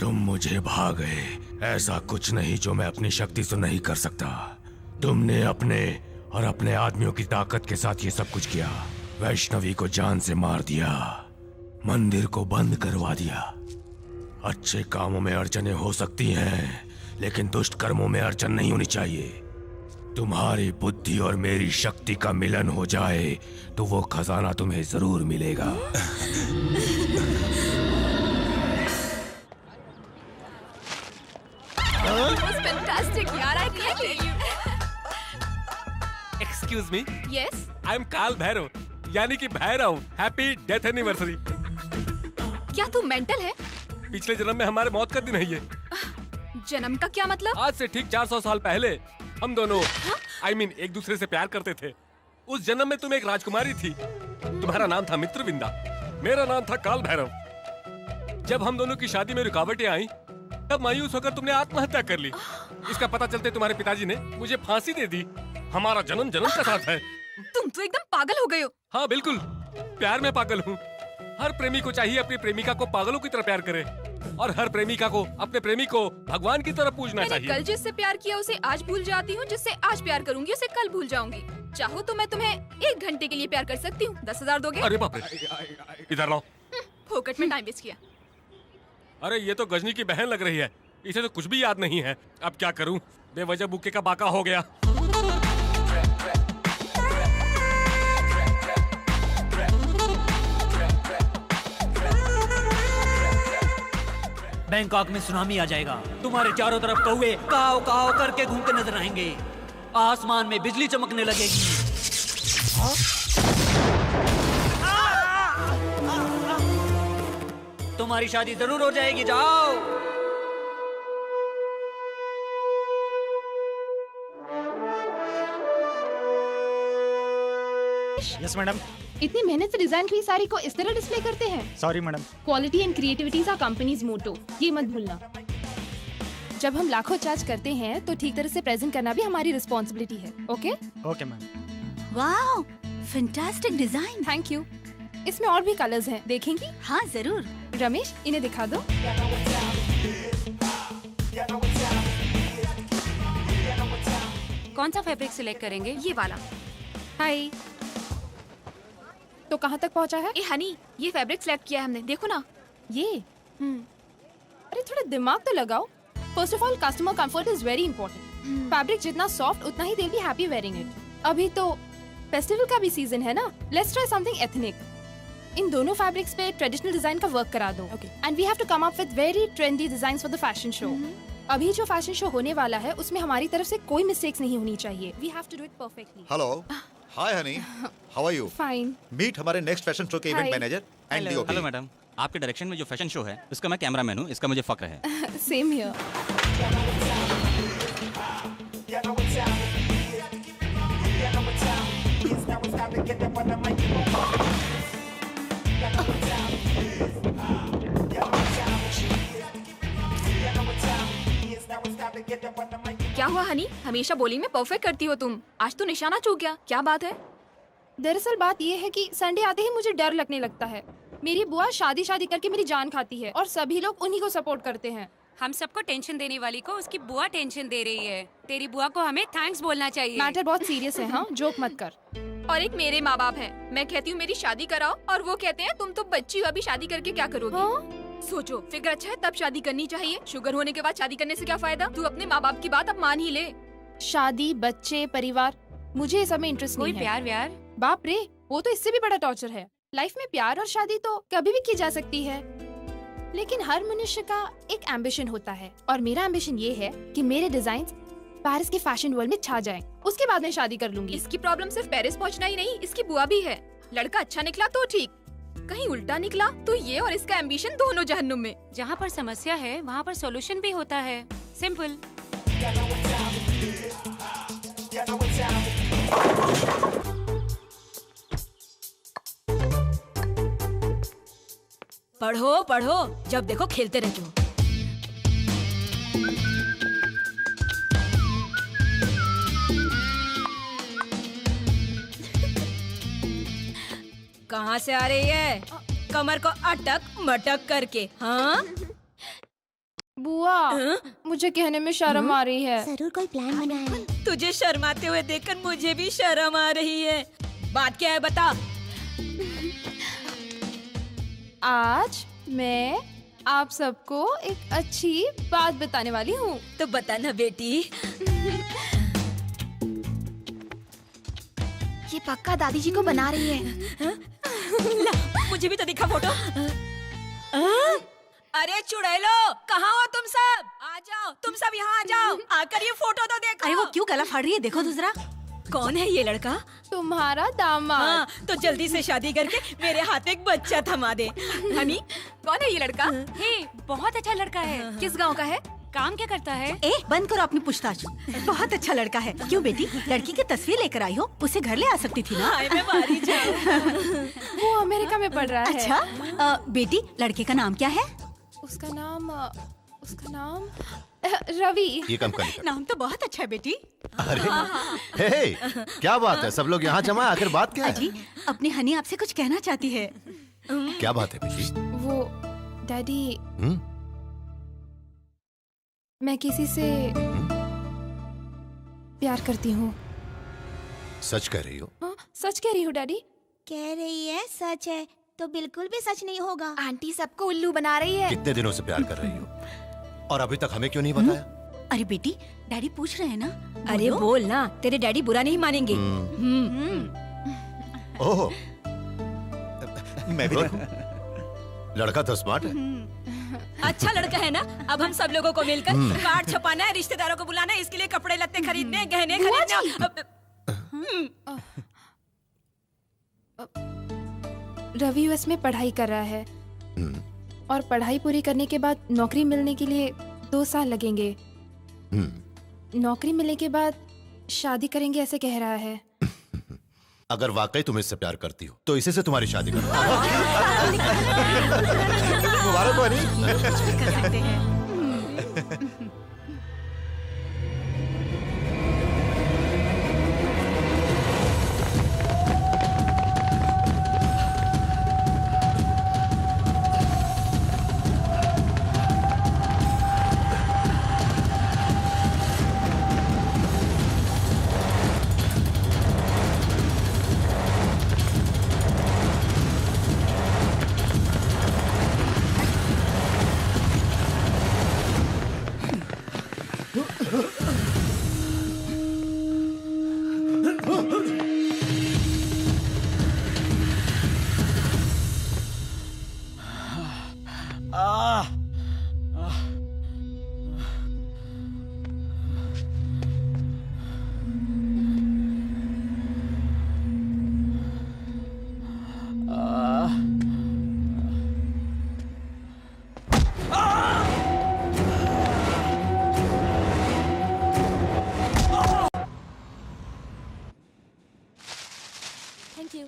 तुम मुझे भा गए, ऐसा कुछ नहीं जो मैं अपनी शक्ति से नहीं कर सकता। तुमने अपने और अपने आदमियों की ताकत के साथ ये सब कुछ किया। वैष्णवी को जान से मार दिया, मंदिर को बंद करवा दिया। अच्छे कामों में अड़चनें हो सकती हैं, लेकिन दुष्ट कर्मों में अड़चन नहीं होनी चाहिए। तुम्हारी बुद्धि और मेरी शक्ति का मिलन हो जाए तो वो खजाना तुम्हें जरूर मिलेगा। Excuse me. Yes, I am काल भैरव, यानी कि भैरव। Happy death anniversary. क्या तू मेंटल है? पिछले जन्म में हमारे मौत का दिन है ये। जन्म का क्या मतलब? आज से ठीक 400 साल पहले हम दोनों I mean, एक दूसरे से प्यार करते थे। उस जन्म में तुम एक राजकुमारी थी। तुम्हारा नाम था मित्रविंदा, मेरा नाम था काल भैरव। जब हम दोनों की शादी में रुकावटें आई, तब मायूस होकर तुमने आत्महत्या कर ली। इसका पता चलते तुम्हारे पिताजी ने मुझे फांसी दे दी। हमारा जन्म जन्म का साथ है। तुम तो एकदम पागल हो गए हो। हाँ बिल्कुल, प्यार में पागल हूँ। हर प्रेमी को चाहिए अपनी प्रेमिका को पागलों की तरह प्यार करे, और हर प्रेमिका को अपने प्रेमी को भगवान की तरह पूजना चाहिए। कल जिससे प्यार किया उसे आज भूल जाती हूँ, जिससे आज प्यार करूंगी उसे कल भूल जाऊंगी। चाहो तो मैं तुम्हें 1 घंटे के लिए प्यार कर सकती हूँ। 10,000 दोगे? अरे बाप रे, इधर लाओ। फोकट में टाइम वेस्ट किया। अरे ये तो गजनी की बहन लग रही है, इसे तो कुछ भी याद नहीं है। अब क्या करूं, बेवजह बुके का बाका हो गया। बैंकॉक में सुनामी आ जाएगा। तुम्हारे चारों तरफ कौवे काव काव करके घूमते नजर आएंगे। आसमान में बिजली चमकने लगेगी। तुम्हारी शादी जरूर हो जाएगी। जाओ। Yes madam. इतनी मेहनत से डिजाइन की साड़ी को इस तरह डिस्प्ले करते हैं। Sorry madam. Quality and creativity is our company's motto, ये मत भूलना। जब हम लाखों चार्ज करते हैं तो ठीक तरह से प्रेजेंट करना भी हमारी रिस्पॉन्सिबिलिटी है। Okay okay ma'am. Wow, fantastic design. Thank you. इसमें और भी कलर्स हैं, देखेंगी? हाँ जरूर। रमेश, इन्हें दिखा दो। कौन सा फैब्रिक सिलेक्ट करेंगे? ये वाला। हाय। तो कहाँ तक पहुँचा है? ए हनी, ये फैब्रिक सिलेक्ट किया है हमने, देखो ना। ये अरे थोड़ा दिमाग तो लगाओ। First of all, customer comfort is very important. Fabric जितना सॉफ्ट उतना ही they be happy wearing it. अभी तो फेस्टिवल का भी सीजन है ना, लेट्स ट्राई समथिंग एथनिक। इन दोनों फैब्रिक्स पे ट्रेडिशनल डिजाइन का वर्क करा दो। And we have to come up with very trendy designs for the fashion show. अभी जो फैशन शो होने वाला है उसमें हमारी तरफ से कोई मिस्टेक्स नहीं होनी चाहिए। We have to do it perfectly. Hello, hi honey, how are you? Fine. Meet हमारे नेक्स्ट फैशन शो के event Hi. Manager and DOP. Hello madam, आपके डायरेक्शन में जो फैशन शो है उसका मैं कैमरामैन हूँ, इसका मुझे फक्र है। Same here. क्या हुआ हनी? हमेशा बॉलिंग में परफेक्ट करती हो तुम, आज तो निशाना चूक गया। क्या बात है? दरअसल बात ये है कि संडे आते ही मुझे डर लगने लगता है। मेरी बुआ शादी करके मेरी जान खाती है और सभी लोग उन्हीं को सपोर्ट करते हैं। हम सबको टेंशन देने वाली को उसकी बुआ टेंशन दे रही है। तेरी बुआ को हमें थैंक्स बोलना चाहिए। मैटर बहुत सीरियस है। हाँ, जोक मत कर। और एक मेरे माँ बाप हैं, मैं कहती हूँ मेरी शादी कराओ और वो कहते हैं तुम तो बच्ची हो, अभी शादी करके क्या करोगी? हाँ? सोचो, फिगर अच्छा है तब शादी करनी चाहिए। शुगर होने के बाद शादी करने से क्या फायदा? तू अपने माँ बाप की बात अब मान ही ले। शादी, बच्चे, परिवार, मुझे ये सब में इंटरेस्ट नहीं है। प्यार व्यार? बाप रे, वो तो इससे भी बड़ा टॉर्चर है। लाइफ में प्यार और शादी तो कभी भी की जा सकती है, लेकिन हर मनुष्य का एक एम्बिशन होता है और मेरा एम्बिशन ये है कि मेरे डिजाइन पेरिस के फैशन वर्ल्ड में छा जाएं। उसके बाद मैं शादी कर लूंगी। इसकी प्रॉब्लम सिर्फ पेरिस पहुंचना ही नहीं, इसकी बुआ भी है। लड़का अच्छा निकला तो ठीक, कहीं उल्टा निकला तो ये और इसका एम्बिशन दोनों जहन्नुम में। जहाँ पर समस्या है वहाँ पर सॉल्यूशन भी होता है। सिंपल। पढ़ो पढ़ो, जब देखो खेलते रहते हो। कहाँ से आ रही है? कमर को अटक मटक करके। हाँ बुआ, मुझे कहने में शर्म आ रही है। जरूर कोई प्लान बनाया है। तुझे शर्माते हुए देखकर मुझे भी शर्म आ रही है। बात क्या है बता। आज मैं आप सबको एक अच्छी बात बताने वाली हूँ। तो बता ना बेटी। ये पक्का दादी जी को बना रही है। ला, मुझे भी तो दिखा फोटो। अरे चुड़ैलो, कहाँ हो तुम सब? आ जाओ, तुम सब यहाँ आ जाओ। आकर ये फोटो तो देखो। अरे वो क्यों गला फाड़ रही है, देखो तो जरा। कौन है ये लड़का? तुम्हारा दामाद। हाँ, तो जल्दी से शादी करके मेरे हाथ एक बच्चा थमा दे। हनी, कौन है ये लड़का? हे, बहुत अच्छा लड़का है। किस गांव का है? काम क्या करता है? ए, बंद करो अपनी पूछताछ। बहुत अच्छा लड़का है। क्यों बेटी, लड़की की तस्वीर लेकर आई हो? उसे घर ले आ सकती थी ना। मैं बाहर ही जाऊं। वो अमेरिका में पढ़ रहा है। अच्छा, बेटी लड़के का नाम क्या है? उसका नाम रवि। ये कम कर। नाम तो बहुत अच्छा है बेटी। अरे हे, क्या बात है, सब लोग यहाँ जमा, आखिर बात क्या है? अजी, अपनी हनी आपसे कुछ कहना चाहती है। क्या बात है बेटी? वो डैडी, मैं किसी से प्यार करती हूँ। सच कह रही हो? सच कह रही हूँ डैडी। कह रही है सच है तो बिल्कुल भी सच नहीं होगा। आंटी सबको उल्लू बना रही है। कितने दिनों से प्यार कर रही हो और अभी तक हमें क्यों नहीं बताया? अरे बेटी, डैडी पूछ रहे हैं ना। अरे बोल ना, तेरे डैडी बुरा नहीं मानेंगे। ओह, मैं भी लड़का तो स्मार्ट है। अच्छा लड़का है ना। अब हम सब लोगों को मिलकर कार्ड छपाना है, रिश्तेदारों को बुलाना है, इसके लिए कपड़े लत्ते खरीदने, गहने खरीदने। रवि यूएस में पढ़ाई कर रहा है और पढ़ाई पूरी करने के बाद नौकरी मिलने के लिए 2 साल लगेंगे। नौकरी मिलने के बाद शादी करेंगे ऐसे कह रहा है। अगर वाकई तुम इससे प्यार करती हो तो इसी से तुम्हारी शादी करो। मुबारक हो नहीं। Thank you.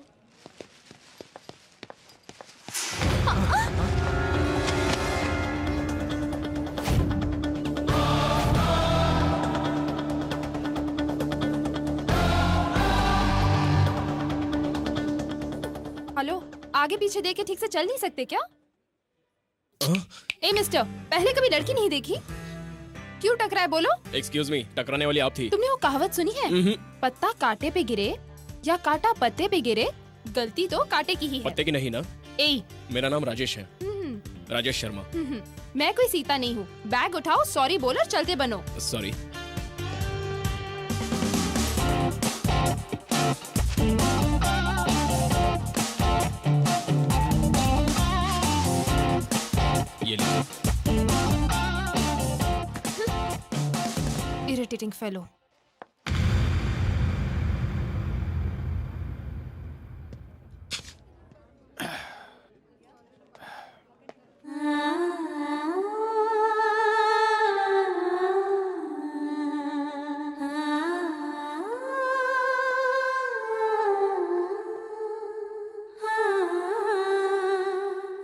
हेलो, आगे पीछे देख के ठीक से चल नहीं सकते क्या? ए मिस्टर, पहले कभी लड़की नहीं देखी? क्यों टकराए बोलो? एक्सक्यूज मी, टकराने वाली आप थी। तुमने वो कहावत सुनी है? पत्ता कांटे पे गिरे या कांटा पत्ते पे गिरे, गलती तो कांटे की ही है। पत्ते की नहीं ना? ए, मेरा नाम राजेश है, राजेश शर्मा। मैं कोई सीता नहीं हूँ। बैग उठाओ, सॉरी बोलो और चलते बनो। सॉरी। ये लीजिए। Irritating fellow.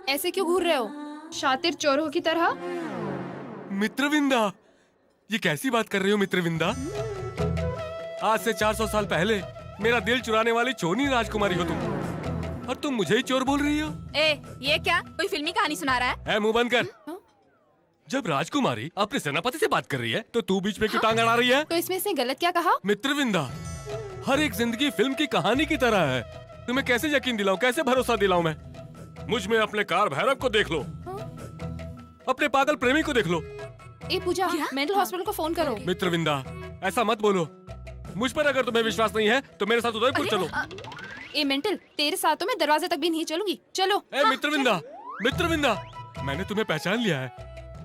ऐसे क्यों घूर रहे हो, शातिर चोरों की तरह? मित्रविंदा, ये कैसी बात कर रही हो मित्रविंदा? आज से 400 साल पहले मेरा दिल चुराने वाली चोनी राजकुमारी हो तुम, और तुम मुझे ही चोर बोल रही हो? ए, ये क्या कोई फिल्मी कहानी सुना रहा है? मुंह बंद कर। जब राजकुमारी अपने सेनापति से बात कर रही है तो तू बीच में क्यों टांग अड़ा रही है? तो इसमें से गलत क्या कहा? मित्रविंदा, हर एक जिंदगी फिल्म की कहानी की तरह है। तुम्हें कैसे यकीन दिलाऊं, कैसे भरोसा दिलाऊं मैं? मुझ में अपने कार भैरव को देख लो, अपने पागल प्रेमी को देख लो। ए पूजा, मेंटल हॉस्पिटल को फोन करो। मित्रविंदा, ऐसा मत बोलो। मुझ पर अगर तुम्हें विश्वास नहीं है तो मेरे साथ उदयपुर चलो। ए मेंटल, तेरे साथ तो मैं दरवाजे तक भी नहीं चलूंगी। चलो। मित्रविंदा, मित्रविंदा, मैंने तुम्हें पहचान लिया है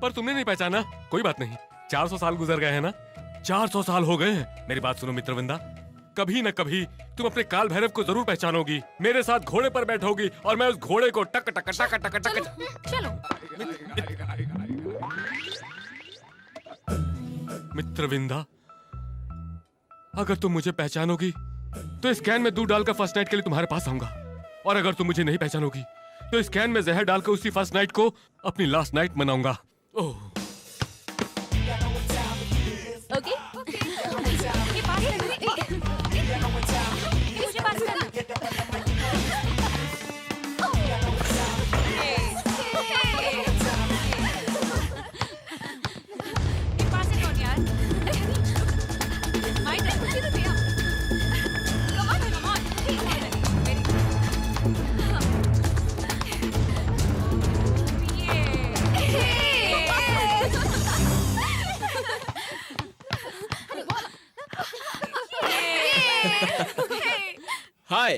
पर तुमने नहीं पहचाना। कोई बात नहीं, 400 साल गुजर गए हैं ना, 400 साल हो गए हैं। मेरी बात सुनो मित्रविंदा, कभी न कभी तुम अपने काल भैरव को जरूर पहचानोगी। मेरे साथ घोड़े पर बैठोगी और मैं उस घोड़े को टक टक टक टक टक। चलो। मित्रविंदा, अगर तुम मुझे पहचानोगी तो इस कैन में दूध डालकर फर्स्ट नाइट के लिए तुम्हारे पास आऊंगा, और अगर तुम मुझे नहीं पहचानोगी तो इस कैन में जहर डालकर उसी फर्स्ट नाइट को अपनी लास्ट नाइट मनाऊंगा। ओह ओके ये पास मुझे पास करना। हाय।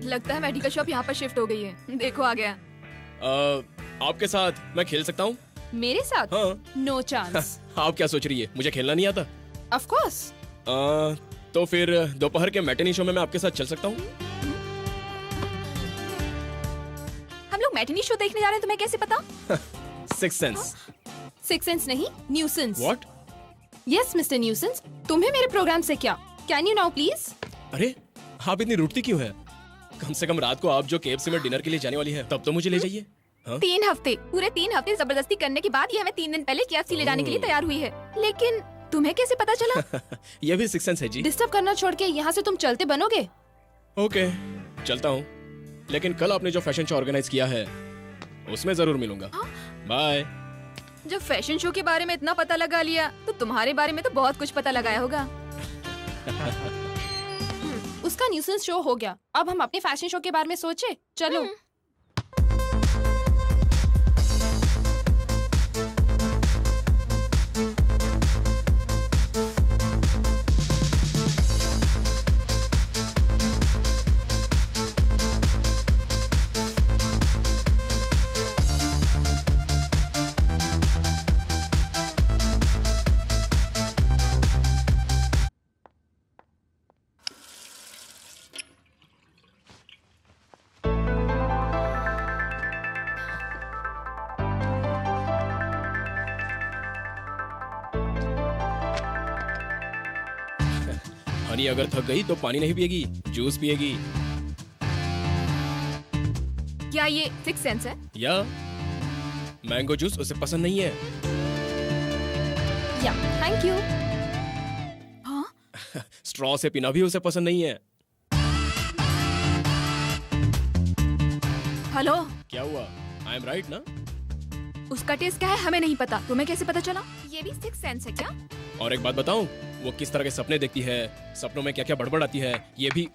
लगता है मेडिकल शॉप यहाँ पर शिफ्ट हो गई है। देखो आ गया। आपके साथ मैं खेल सकता हूँ? मेरे साथ? हाँ। No chance. आप क्या सोच रही है, मुझे खेलना नहीं आता? Of course. तो फिर दोपहर के मैटिनी शो में मैं आपके साथ चल सकता हूँ? हम लोग मैटिनी शो देखने जा रहे हैं, तुम्हें कैसे पता? Six sense. सिक्स सेंस नहीं, nuisance. What? Yes mister nuisance, तुम्हें मेरे प्रोग्राम से क्या? Can you now please? अरे आप इतनी रुठती क्यों है? कम से कम रात को आप जो KFC में डिनर के लिए जाने वाली है तब तो मुझे ले जाइए। हाँ? 3 हफ्ते, पूरे 3 हफ्ते जबरदस्ती करने के बाद ये हमें 3 दिन पहले KFC ले जाने के लिए तैयार हुई है। लेकिन तुम्हें कैसे पता चला? ये भी सिक्स सेंस है जी। डिस्टर्ब करना छोड़ के यहाँ से तुम चलते बनोगे? ओके चलता हूँ, लेकिन कल आपने जो फैशन शो ऑर्गेनाइज किया है उसमें जरूर मिलूंगा। बाय। जब फैशन शो के बारे में इतना पता लगा लिया तो तुम्हारे बारे में तो बहुत कुछ पता लगाया होगा। उसका न्यूसेंस शो हो गया, अब हम अपने फैशन शो के बारे में सोचे। चलो। हनी अगर थक गई तो पानी नहीं पिएगी, जूस पिएगी। क्या ये सिक्स सेंस है? या मैंगो जूस उसे पसंद नहीं है। या थैंक यू। हाँ? स्ट्रॉ से पीना भी उसे पसंद नहीं है। हेलो, क्या हुआ? आई एम राइट ना? उसका टेस्ट क्या है हमें नहीं पता, तुम्हें कैसे पता चला? ये भी सिक्स सेंस है क्या? और एक बात बताऊं, वो किस तरह के सपने देखती है, सपनों में क्या क्या बड़बड़ आती है, ये भी।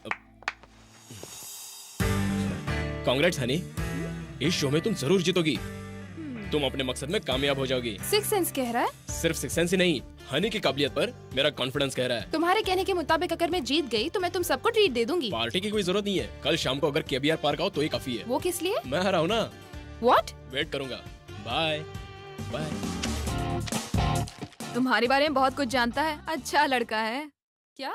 कांग्रेट्स हनी, इस शो में तुम जरूर जीतोगी। तुम अपने मकसद में कामयाब हो जाओगी। सिक्स सेंस कह रहा है? सिर्फ सिक्स सेंस ही नहीं, हनी की काबिलियत पर मेरा कॉन्फिडेंस कह रहा है। तुम्हारे कहने के मुताबिक अगर मैं जीत गई तो मैं तुम सबको ट्रीट दे दूंगी। पार्टी की कोई जरूरत नहीं है, कल शाम को अगर KBR पार्क आओ तो ही काफी है। वो किस लिए? मैं हरा हूँ ना। What? वेट करूंगा। Bye bye. तुम्हारे बारे में बहुत कुछ जानता है, अच्छा लड़का है। क्या?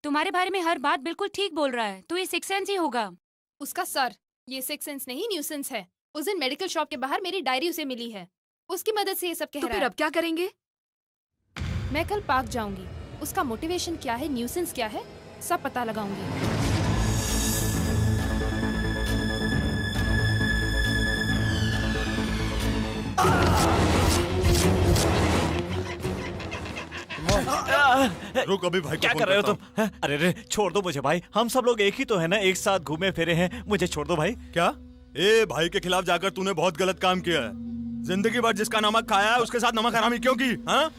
तुम्हारे बारे में हर बात बिल्कुल ठीक बोल रहा है, तो ये सिक्स सेंस ही होगा। उसका सर, ये सिक्स सेंस नहीं न्यूसेंस है। उस दिन मेडिकल शॉप के बाहर मेरी डायरी उसे मिली है, उसकी मदद से ये सब कह रहा है। तो फिर अब क्या करेंगे? मैं कल पार्क जाऊंगी, उसका मोटिवेशन क्या है, न्यूसेंस क्या है, सब पता लगाऊंगी। रुक अभी भाई, क्या कर रहे हो तुम? अरे रे छोड़ दो मुझे भाई, हम सब लोग एक ही तो है ना, एक साथ घूमे फिरे हैं, मुझे छोड़ दो भाई। क्या? ए भाई के खिलाफ जाकर तूने बहुत गलत काम किया है। जिंदगी भर जिसका नमक खाया है उसके साथ नमक हरामी क्यों की? हाँ?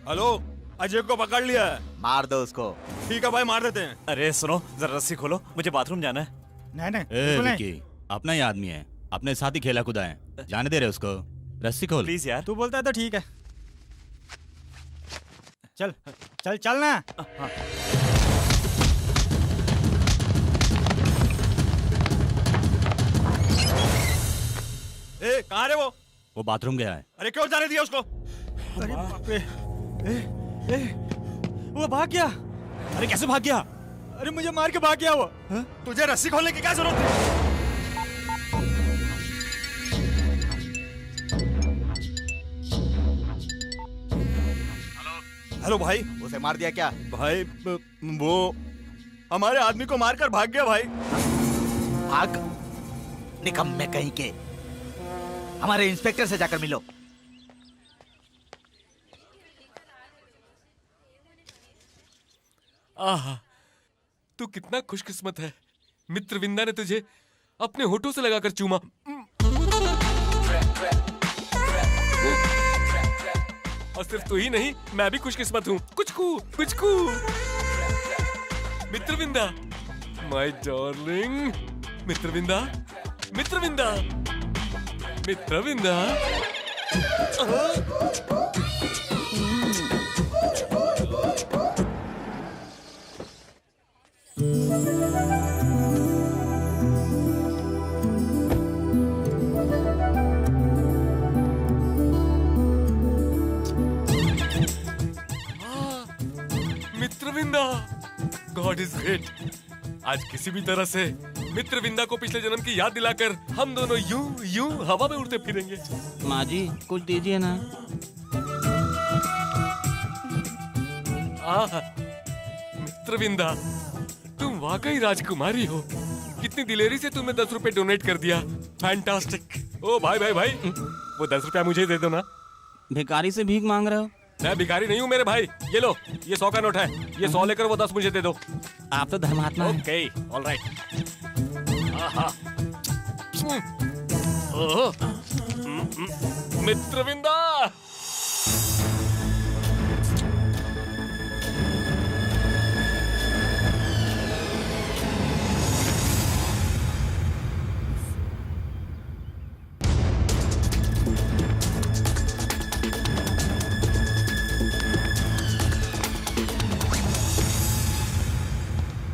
हेलो, अजय को पकड़ लिया है। मार दो उसको। ठीक है भाई, मार देते हैं। अरे सुनो, जरा रस्सी खोलो, मुझे बाथरूम जाना है। ए, विक्की, अपना ही आदमी है, अपने साथ ही खेला कूदा है, जाने दे रहे उसको। रस्सी खोल प्लीज यार। तू बोलता है तो ठीक है। चल चल चल ना। ए, कहाँ रे वो बाथरूम गया है। अरे क्यों जाने दिया उसको? अरे बाप रे। वो भाग गया। अरे कैसे भाग गया? अरे मुझे मार के भाग गया वो। तुझे रस्सी खोलने की क्या जरूरत है? हेलो भाई। उसे मार दिया क्या? भाई वो हमारे आदमी को मारकर भाग गया भाई। भाग? निकम्मे कहीं के। हमारे इंस्पेक्टर से जाकर मिलो। आहा, तू कितना खुशकिस्मत है। मित्रविंदा ने तुझे अपने होठों से लगाकर चूमा। और सिर्फ तू ही नहीं, मैं भी खुशकिस्मत हूँ। कुछ कू। Mitravinda, my darling. Mitravinda. Mitravinda, God is great. आज किसी भी तरह से मित्रविंदा को पिछले जन्म की याद दिलाकर हम दोनों यूं हवा में उड़ते फिरेंगे। माँ जी कुछ दीजिए ना। मित्रविंदा, तुम वाकई राजकुमारी हो। कितनी दिलेरी से तुमने 10 रुपए डोनेट कर दिया। फैंटास्टिक। ओ भाई, वो 10 रुपया मुझे दे दो ना। भिखारी से भीख मांग रहे हो? मैं भिखारी नहीं हूँ मेरे भाई। ये लो, ये 100 का नोट है। ये 100 लेकर वो 10 मुझे दे दो। आप तो धर्मात्मा हैं। Okay, all right. मित्रविंदा।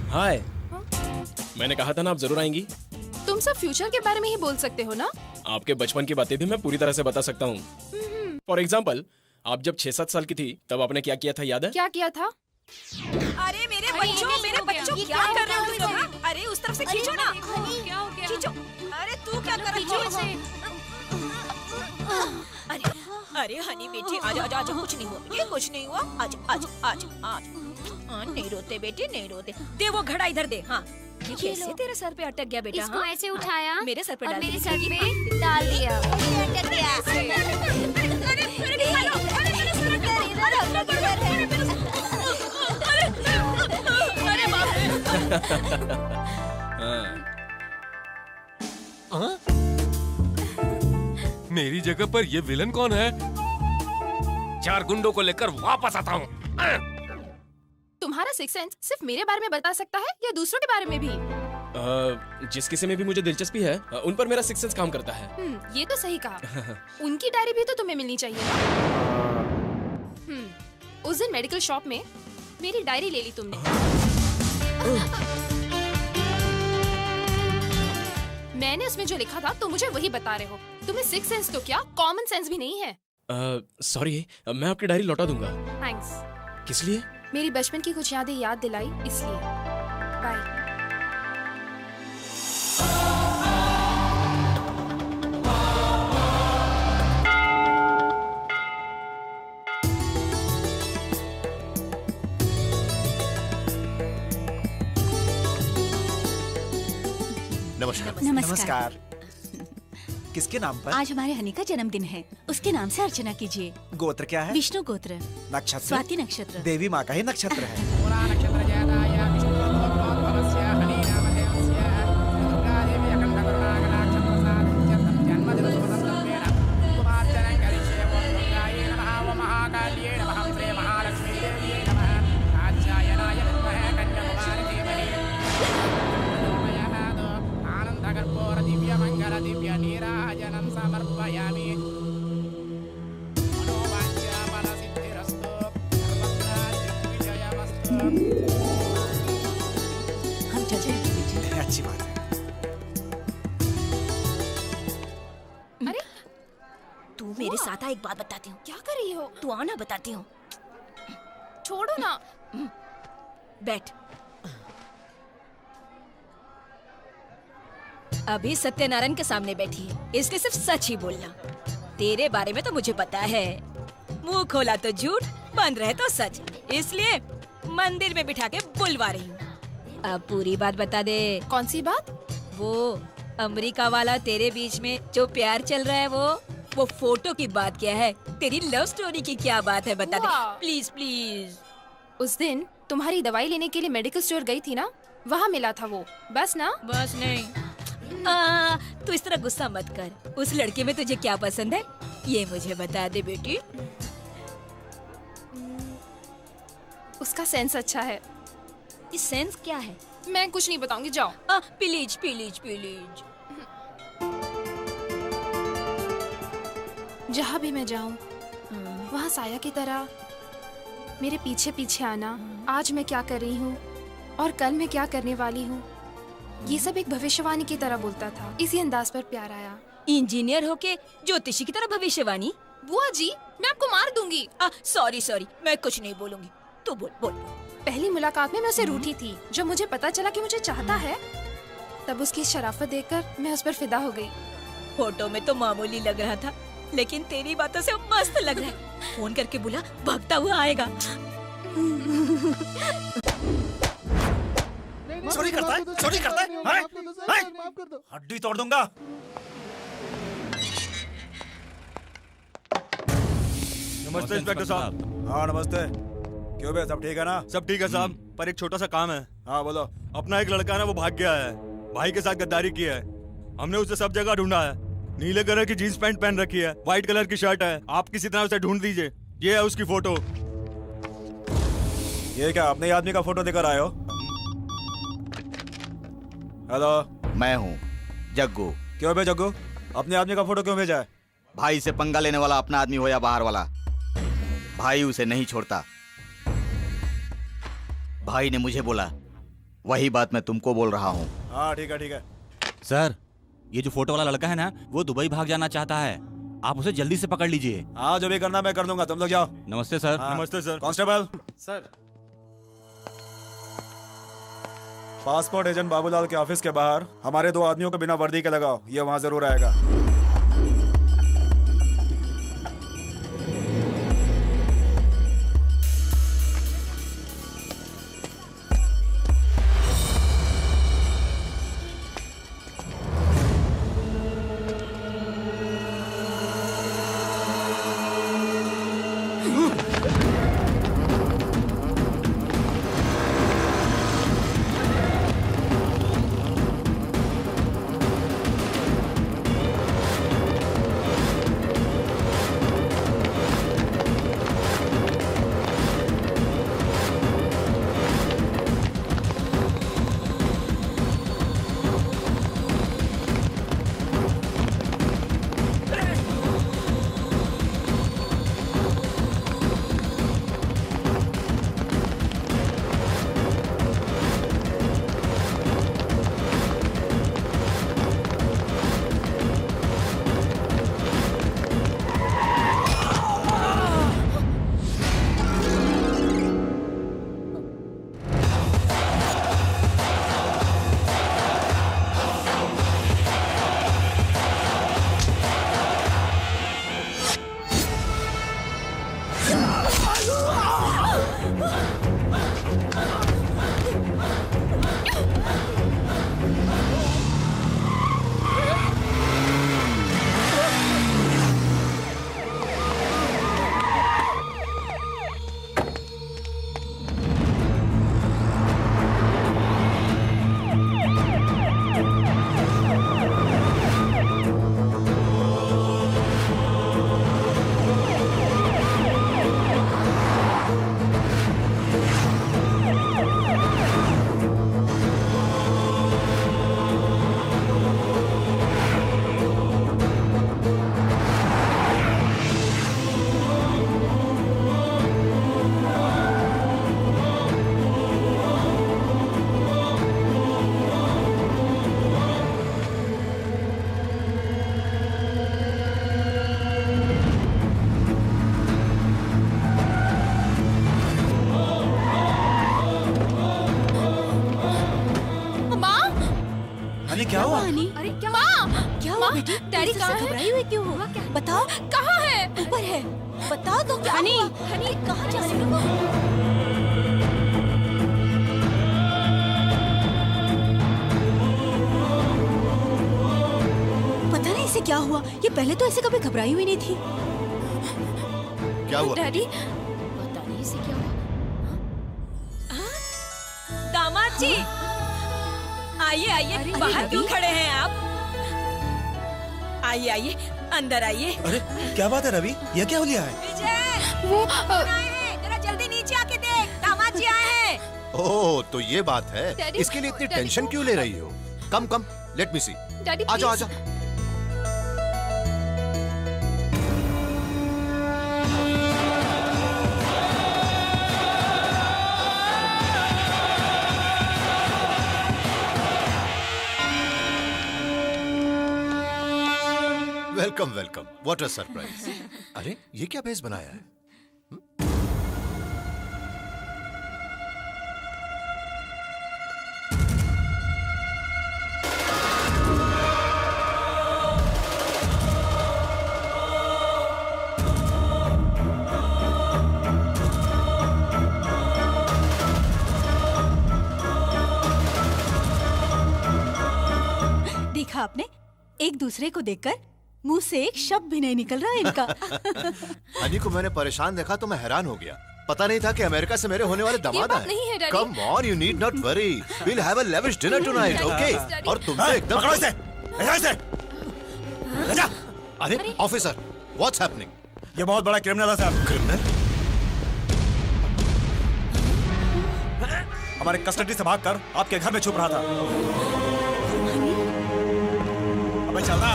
हाय। मैंने कहा था ना आप जरूर आएंगी। तुम सब फ्यूचर के बारे में ही बोल सकते हो ना? आपके बचपन की बातें भी मैं पूरी तरह से बता सकता हूँ। फॉर एग्जाम्पल, आप जब 6-7 साल की थी तब आपने क्या किया था, याद है? क्या किया था? अरे मेरे बच्चों क्या कर रहे हो तुम लोग? अरे उस तरफ से खींचो ना। क्या हो गया? खींचो। अरे तू क्या कर रही है? अरे हनी बेटी, आजा, कुछ नहीं हुआ। ये कुछ नहीं हुआ। आजा। नहीं रोते बेटे, नहीं रोते। दे वो घड़ा इधर दे। हाँ, ये कैसे तेरे सर पे अटक गया बेटा? इसको ऐसे उठाया, मेरे सर पे और डाल मेरे दिया। सर पे डाल दिया। अटक गया। अरे मेरी जगह पर ये विलन कौन है? 4 गुंडों को लेकर वापस आता हूँ। तुम्हारा सिक्स सेंस सिर्फ मेरे बारे में बता सकता है या दूसरों के बारे में भी? जिस किसी में भी मुझे दिलचस्पी है उन पर मेरा सिक्स सेंस काम करता है। ये तो सही कहा। उनकी डायरी भी तो तुम्हें मिलनी चाहिए। उस दिन मेडिकल शॉप में मेरी डायरी ले ली तुमने। मैंने उसमें जो लिखा था तो मुझे वही बता रहे हो। तुम्हें सिक्स सेंस तो क्या, कॉमन सेंस भी नहीं है। सॉरी, मैं आपकी डायरी लौटा दूंगा। थैंक्स। किस लिए? मेरी बचपन की कुछ यादें याद दिलाई, इसलिए। बाय। नमस्कार। किसके नाम पर? आज हमारे हनी का जन्मदिन है, उसके नाम से अर्चना कीजिए। गोत्र क्या है? विष्णु गोत्र। नक्षत्र? स्वाति नक्षत्र। देवी माँ का ही नक्षत्र है। अच्छी बात है। अरे तू मेरे साथ आ, एक बात बताती हूँ। क्या कर रही हो? तू आना, बताती हूँ। छोड़ो ना। बैठ। अभी सत्यनारायण के सामने बैठी है, इसलिए सिर्फ सच ही बोलना। तेरे बारे में तो मुझे पता है। मुंह खोला तो झूठ, बंद रहे तो सच, इसलिए मंदिर में बिठा के बुलवा रही हूँ। अब पूरी बात बता दे। कौन सी बात? वो अमेरिका वाला तेरे बीच में जो प्यार चल रहा है वो फोटो की बात क्या है? तेरी लव स्टोरी की क्या बात है, बता दे प्लीज प्लीज। उस दिन तुम्हारी दवाई लेने के लिए मेडिकल स्टोर गई थी ना, वहाँ मिला था वो। बस ना? बस नहीं। तू इस तरह गुस्सा मत कर। उस लड़के में तुझे क्या पसंद है ये मुझे बता दे बेटी। उसका सेंस अच्छा है। ये सेंस क्या है? मैं कुछ नहीं बताऊंगी, जाओ। Please please please. जहाँ भी मैं जाऊँ वहाँ साया की तरह मेरे पीछे पीछे आना। आज मैं क्या कर रही हूँ और कल मैं क्या करने वाली हूँ, ये सब एक भविष्यवाणी की तरह बोलता था। इसी अंदाज पर प्यार आया। इंजीनियर होके ज्योतिषी की तरह भविष्यवाणी? बुआ जी, मैं आपको मार दूंगी। सॉरी सॉरी, मैं कुछ नहीं बोलूंगी, तू बोल बोल। पहली मुलाकात में मैं उसे रूठी थी। जब मुझे पता चला कि मुझे चाहता है, तब उसकी शराफत देखकर मैं उस पर फिदा हो गई। फोटो में तो मामूली लग रहा था, लेकिन तेरी बातों से मस्त लग रहा है। फोन करके बुला, भागता हुआ आएगा। चोरी करता है, चोरी करता है, हड्डी तोड़ दूंगा। नमस्ते इंस्पेक्टर साहब। हाँ नमस्ते। क्यों बे, सब ठीक है ना? सब ठीक है साहब, पर एक छोटा सा काम है। हाँ बोलो। अपना एक लड़का है ना, वो भाग गया है। भाई के साथ गद्दारी की है। हमने उसे सब जगह ढूंढा है। नीले कलर की जींस पैंट पहन रखी है, व्हाइट कलर की शर्ट है। आप किसी तरह उसे ढूंढ दीजिए। ये है उसकी फोटो। ये क्या अपने आदमी का फोटो देकर आए हो? हेलो, मैं हूँ जग्गू। क्यों बे जग्गू, अपने आदमी का फोटो क्यों भेजा है? भाई से पंगा लेने वाला अपना आदमी हो या बाहर वाला, भाई उसे नहीं छोड़ता। भाई ने मुझे बोला, वही बात मैं तुमको बोल रहा हूँ। हाँ ठीक है ठीक है। सर, ये जो फोटो वाला लड़का है ना, वो दुबई भाग जाना चाहता है। आप उसे जल्दी से पकड़ लीजिए। हाँ जो भी करना मैं कर दूंगा, तुम लोग जाओ। नमस्ते सर। नमस्ते sir. Constable sir. Passport agent Babulal के ऑफिस के बाहर हमारे 2 आदमियों को बिना वर्दी के लगाओ। ये वहाँ जरूर आएगा। क्या हुआ? अरे क्या माँ, क्या हुआ बेटी? डैडी कहाँ है? घबराई हुई क्यों हो? बताओ। कहाँ है? ऊपर है। बताओ तो क्या हनी, हुआ? हनी कहाँ जा रही हो? पता नहीं इसे क्या हुआ, ये पहले तो ऐसे कभी घबराई हुई नहीं थी। क्या हुआ? डैडी पता नहीं इसे क्या हुआ। दामाद जी आइए आइए, बाहर क्यों खड़े हैं आप? आइए आइए, अंदर आइए। अरे क्या बात है रवि, ये क्या हो लिया है? विजय, वो आए हैं, जरा जल्दी नीचे आके देख, दामाद जी आए हैं। ओह, तो ये बात है। डैडी, इसके लिए इतनी डैडी, टेंशन क्यों ले रही हो? कम कम, लेट मी सी। डैडी, आजा प्लीज। आजा। Welcome welcome, what a surprise. अरे ये क्या भेस बनाया है? देखा आपने, एक दूसरे को देखकर मुंह से एक शब्द भी नहीं निकल रहा इनका। हनी को मैंने परेशान देखा तो मैं हैरान हो गया। पता नहीं था कि अमेरिका से मेरे होने वाले दामाद बात नहीं है, हैं। Daddy. Come on, you need not worry, we'll have a lavish dinner tonight, okay? और तुम तो एकदम पकड़ो इसे, ले जा। अरे ऑफिसर, व्हाट्स हैपनिंग? ये बहुत बड़ा क्रिमिनल है साहब। क्रिमिनल? हमारे कस्टडी से भागकर आपके घर में छुप रहा था। अबे चलना।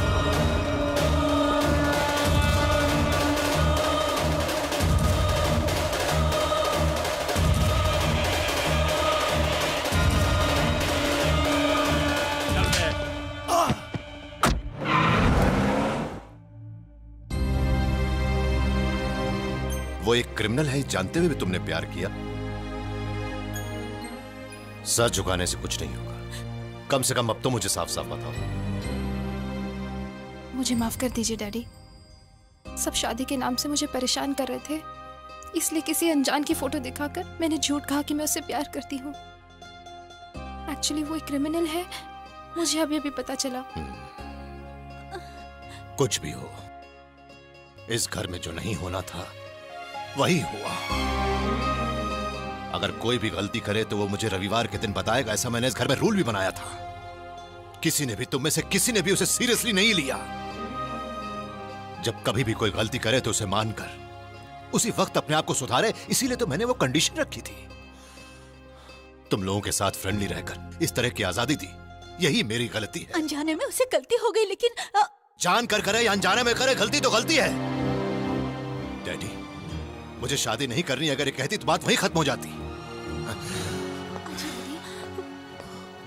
वो एक क्रिमिनल है जानते हुए भी तुमने प्यार किया? सर झुकाने से कुछ नहीं होगा। कम से कम अब तो मुझे साफ साफ बताओ। मुझे माफ कर दीजिए डैडी। सब शादी के नाम से मुझे परेशान कर रहे थे, इसलिए किसी अनजान की फोटो दिखाकर मैंने झूठ कहा कि मैं उससे प्यार करती हूँ। एक्चुअली वो एक क्रिमिनल है, मुझे अभी अभी पता चला। कुछ भी हो, इस घर में जो नहीं होना था वही हुआ। अगर कोई भी गलती करे तो वो मुझे रविवार के दिन बताएगा, ऐसा मैंने इस घर में रूल भी बनाया था। किसी ने भी, तुम में से किसी ने भी उसे सीरियसली नहीं लिया। जब कभी भी कोई गलती करे तो उसे मानकर उसी वक्त अपने आप को सुधारे, इसीलिए तो मैंने वो कंडीशन रखी थी। तुम लोगों के साथ फ्रेंडली रहकर इस तरह की आजादी दी, यही मेरी गलती है। अनजाने में उसे गलती हो गई, लेकिन जान कर करे या अनजाने में करे, गलती तो गलती है। डैडी, मुझे शादी नहीं करनी, अगर ये कहती तो बात वहीं खत्म हो जाती।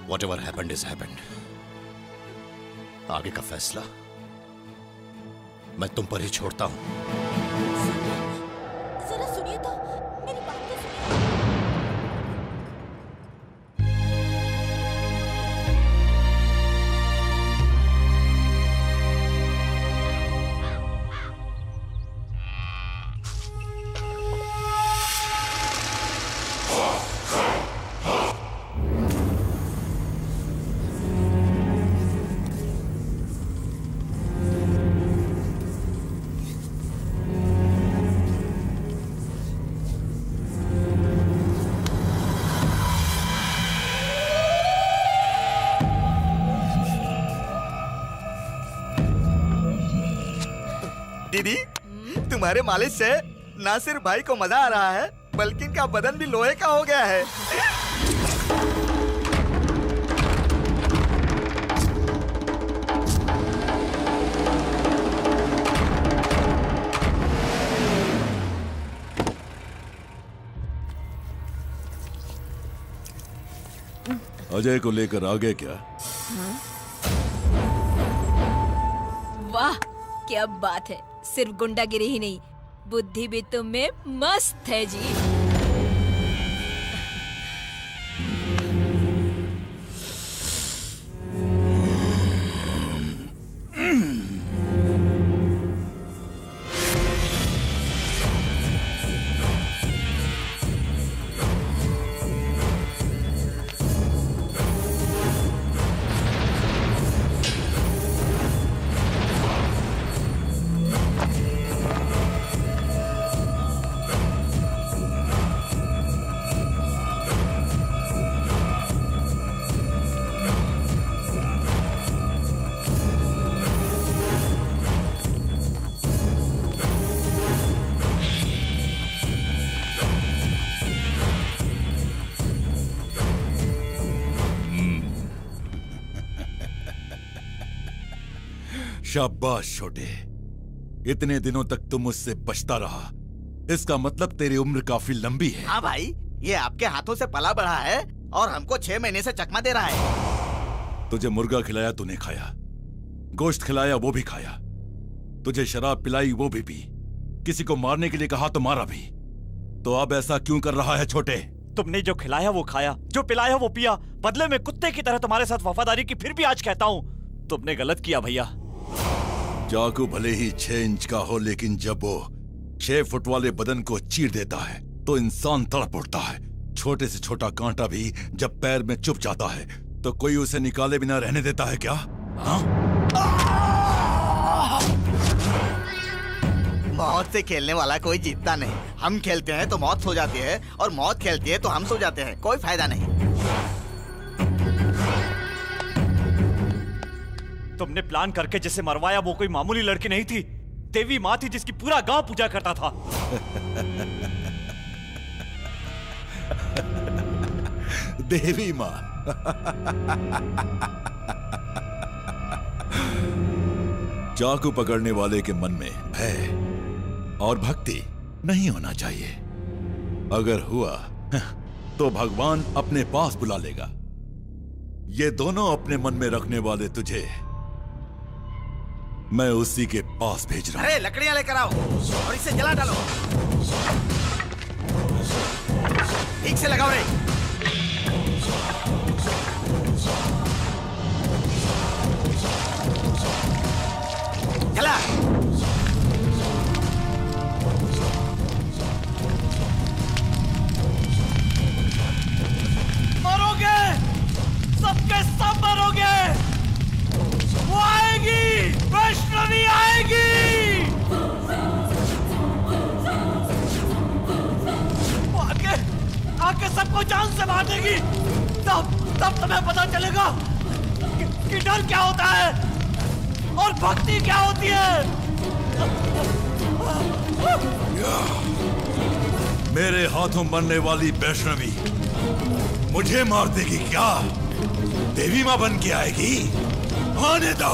Whatever happened is happened. आगे का फैसला मैं तुम पर ही छोड़ता हूं। जरा सुनिए तो, मेरी बात तो सुनिए। दीदी, तुम्हारे मालिश से ना सिर्फ भाई को मजा आ रहा है, बल्कि इनका बदन भी लोहे का हो गया है। अजय को लेकर आ गए क्या? वाह, क्या बात है। सिर्फ गुंडागिरी ही नहीं, बुद्धि भी तुम में मस्त है जी। शाबाश छोटे, इतने दिनों तक तुम मुझसे बचता रहा, इसका मतलब तेरी उम्र काफी लंबी है। हाँ भाई, ये आपके हाथों से पला बढ़ा है और हमको 6 महीने से चकमा दे रहा है। तुझे मुर्गा खिलाया तूने खाया, गोश्त खिलाया वो भी खाया, तुझे शराब पिलाई वो भी पी, किसी को मारने के लिए कहा तो मारा भी। तो अब ऐसा क्यों कर रहा है छोटे? तुमने जो खिलाया वो खाया, जो पिलाया वो पिया, बदले में कुत्ते की तरह तुम्हारे साथ वफादारी की। फिर भी आज कहता हूँ तुमने गलत किया भैया। चाकू भले ही 6 इंच का हो, लेकिन जब वो 6 फुट वाले बदन को चीर देता है तो इंसान तड़प उठता है। छोटे से छोटा कांटा भी जब पैर में चुभ जाता है तो कोई उसे निकाले बिना रहने देता है क्या? हाँ? मौत से खेलने वाला कोई जीतता नहीं। हम खेलते हैं तो मौत सो जाती है और मौत खेलती है तो हम सो जाते हैं। कोई फायदा नहीं। तुमने प्लान करके जिसे मरवाया वो कोई मामूली लड़की नहीं थी, देवी माँ थी जिसकी पूरा गांव पूजा करता था। देवी माँ? चाकू पकड़ने वाले के मन में भय और भक्ति नहीं होना चाहिए। अगर हुआ तो भगवान अपने पास बुला लेगा। ये दोनों अपने मन में रखने वाले तुझे मैं उसी के पास भेज रहा हूं। अरे लकड़ियां लेकर आओ और इसे जला डालो। ठीक से लगाओ रे। चला। मरोगे, सबके सब मरोगे। वो आएगी, वैष्णवी आएगी। वो आके सबको जान से मार देगी। तब तुम्हें पता चलेगा कि डर क्या होता है और भक्ति क्या होती है। मेरे हाथों मरने वाली वैष्णवी मुझे मार देगी क्या? देवी माँ बन के आएगी? आने दो,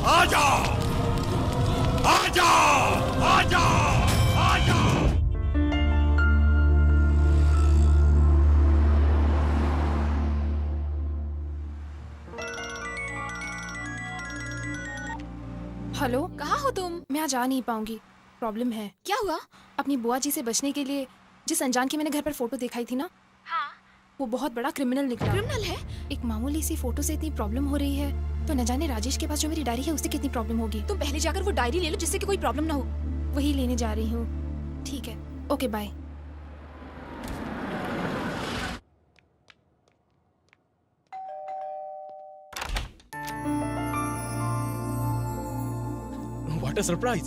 आ जाओ, आ जाओ, आ जाओ, आ जाओ। हेलो, कहाँ हो तुम? मैं आज आ नहीं पाऊंगी, प्रॉब्लम है। क्या हुआ? अपनी बुआ जी से बचने के लिए जिस अनजान की मैंने घर पर फोटो दिखाई थी ना, हाँ, वो बहुत बड़ा क्रिमिनल निकला। क्रिमिनल है? एक मामूली सी फोटो से इतनी प्रॉब्लम हो रही है तो न जाने राजेश के पास जो मेरी डायरी है उससे कितनी प्रॉब्लम होगी। तुम पहले जाकर वो डायरी ले लो जिससे कि कोई प्रॉब्लम ना हो। वही लेने जा रही हूँ। ठीक है, okay bye. What a surprise!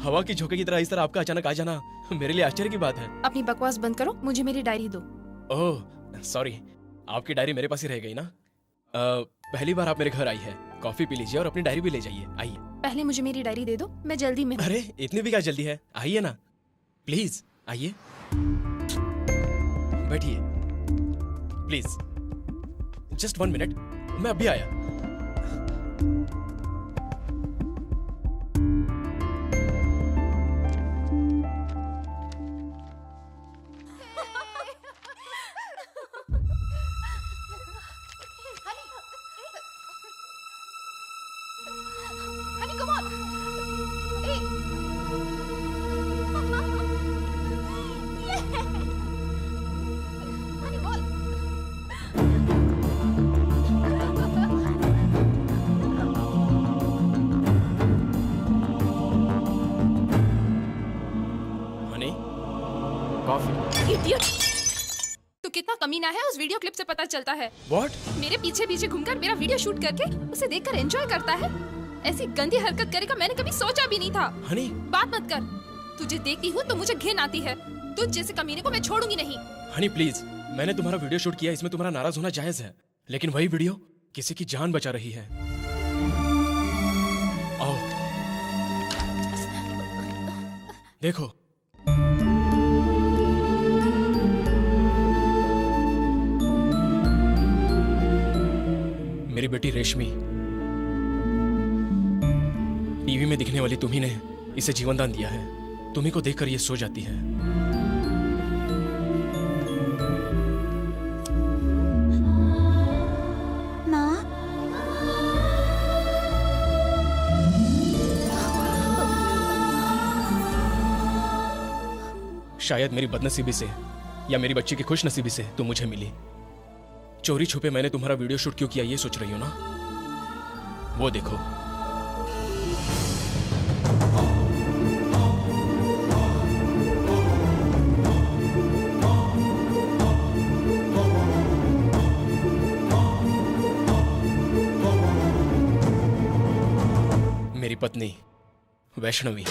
हवा की झोंके की तरह इस तरह आपका अचानक आ जाना मेरे लिए आश्चर्य की बात है। अपनी बकवास बंद करो, मुझे मेरी डायरी दो। ओह सॉरी, आपकी डायरी मेरे पास ही रह गई ना। पहली बार आप मेरे घर आई है, कॉफी पी लीजिए और अपनी डायरी भी ले जाइए। आइए। पहले मुझे मेरी डायरी दे दो, मैं जल्दी में हूँ। अरे इतनी भी क्या जल्दी है, आइए ना प्लीज, आइए बैठिए प्लीज। जस्ट 1 मिनट, मैं अभी आया। तो कितना कमीना है उस वीडियो क्लिप से पता चलता है। What? मेरे पीछे पीछे घूमकर मेरा वीडियो शूट करके उसे देखकर एंजॉय करता है। ऐसी गंदी हरकत करेगा मैंने कभी सोचा भी नहीं था। हनी, बात मत कर। तुझे देखती हूँ तो मुझे घिन आती है। तुझ जैसे कमीने को मैं छोड़ूंगी नहीं। हनी प्लीज, मैंने तुम्हारा वीडियो शूट किया, इसमें तुम्हारा नाराज होना जायज है, लेकिन वही वीडियो किसी की जान बचा रही है। आओ देखो। मेरी बेटी रेशमी टीवी में दिखने वाली तुम्ही ने इसे जीवन दान दिया है। तुम्ही को देखकर ये सो जाती है। शायद मेरी बदनसीबी से या मेरी बच्ची की खुशनसीबी से तुम मुझे मिली। चोरी छुपे मैंने तुम्हारा वीडियो शूट क्यों किया ये सोच रही हो ना? वो देखो। मेरी पत्नी वैष्णवी।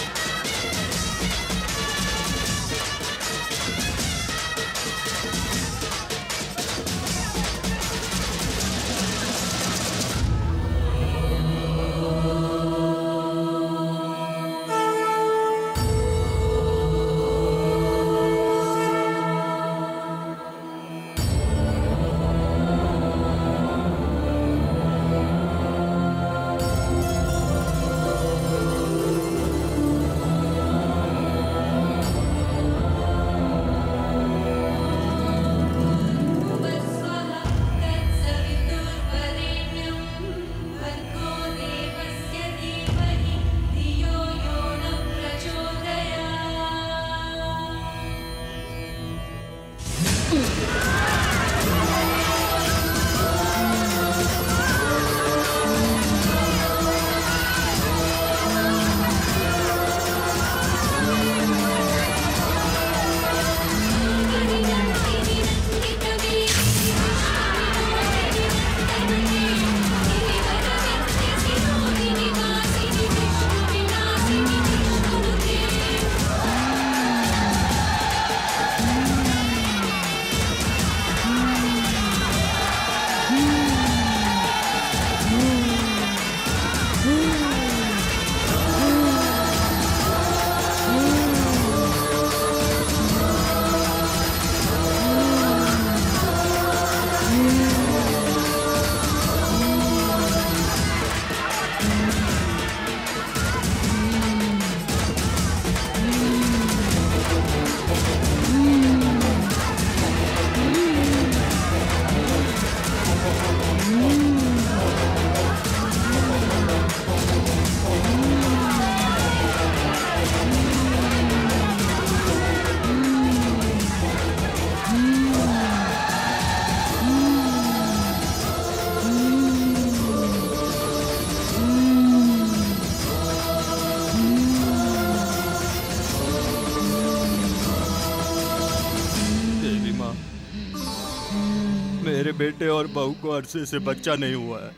मेरे बेटे और बहू को अरसे से बच्चा नहीं हुआ है।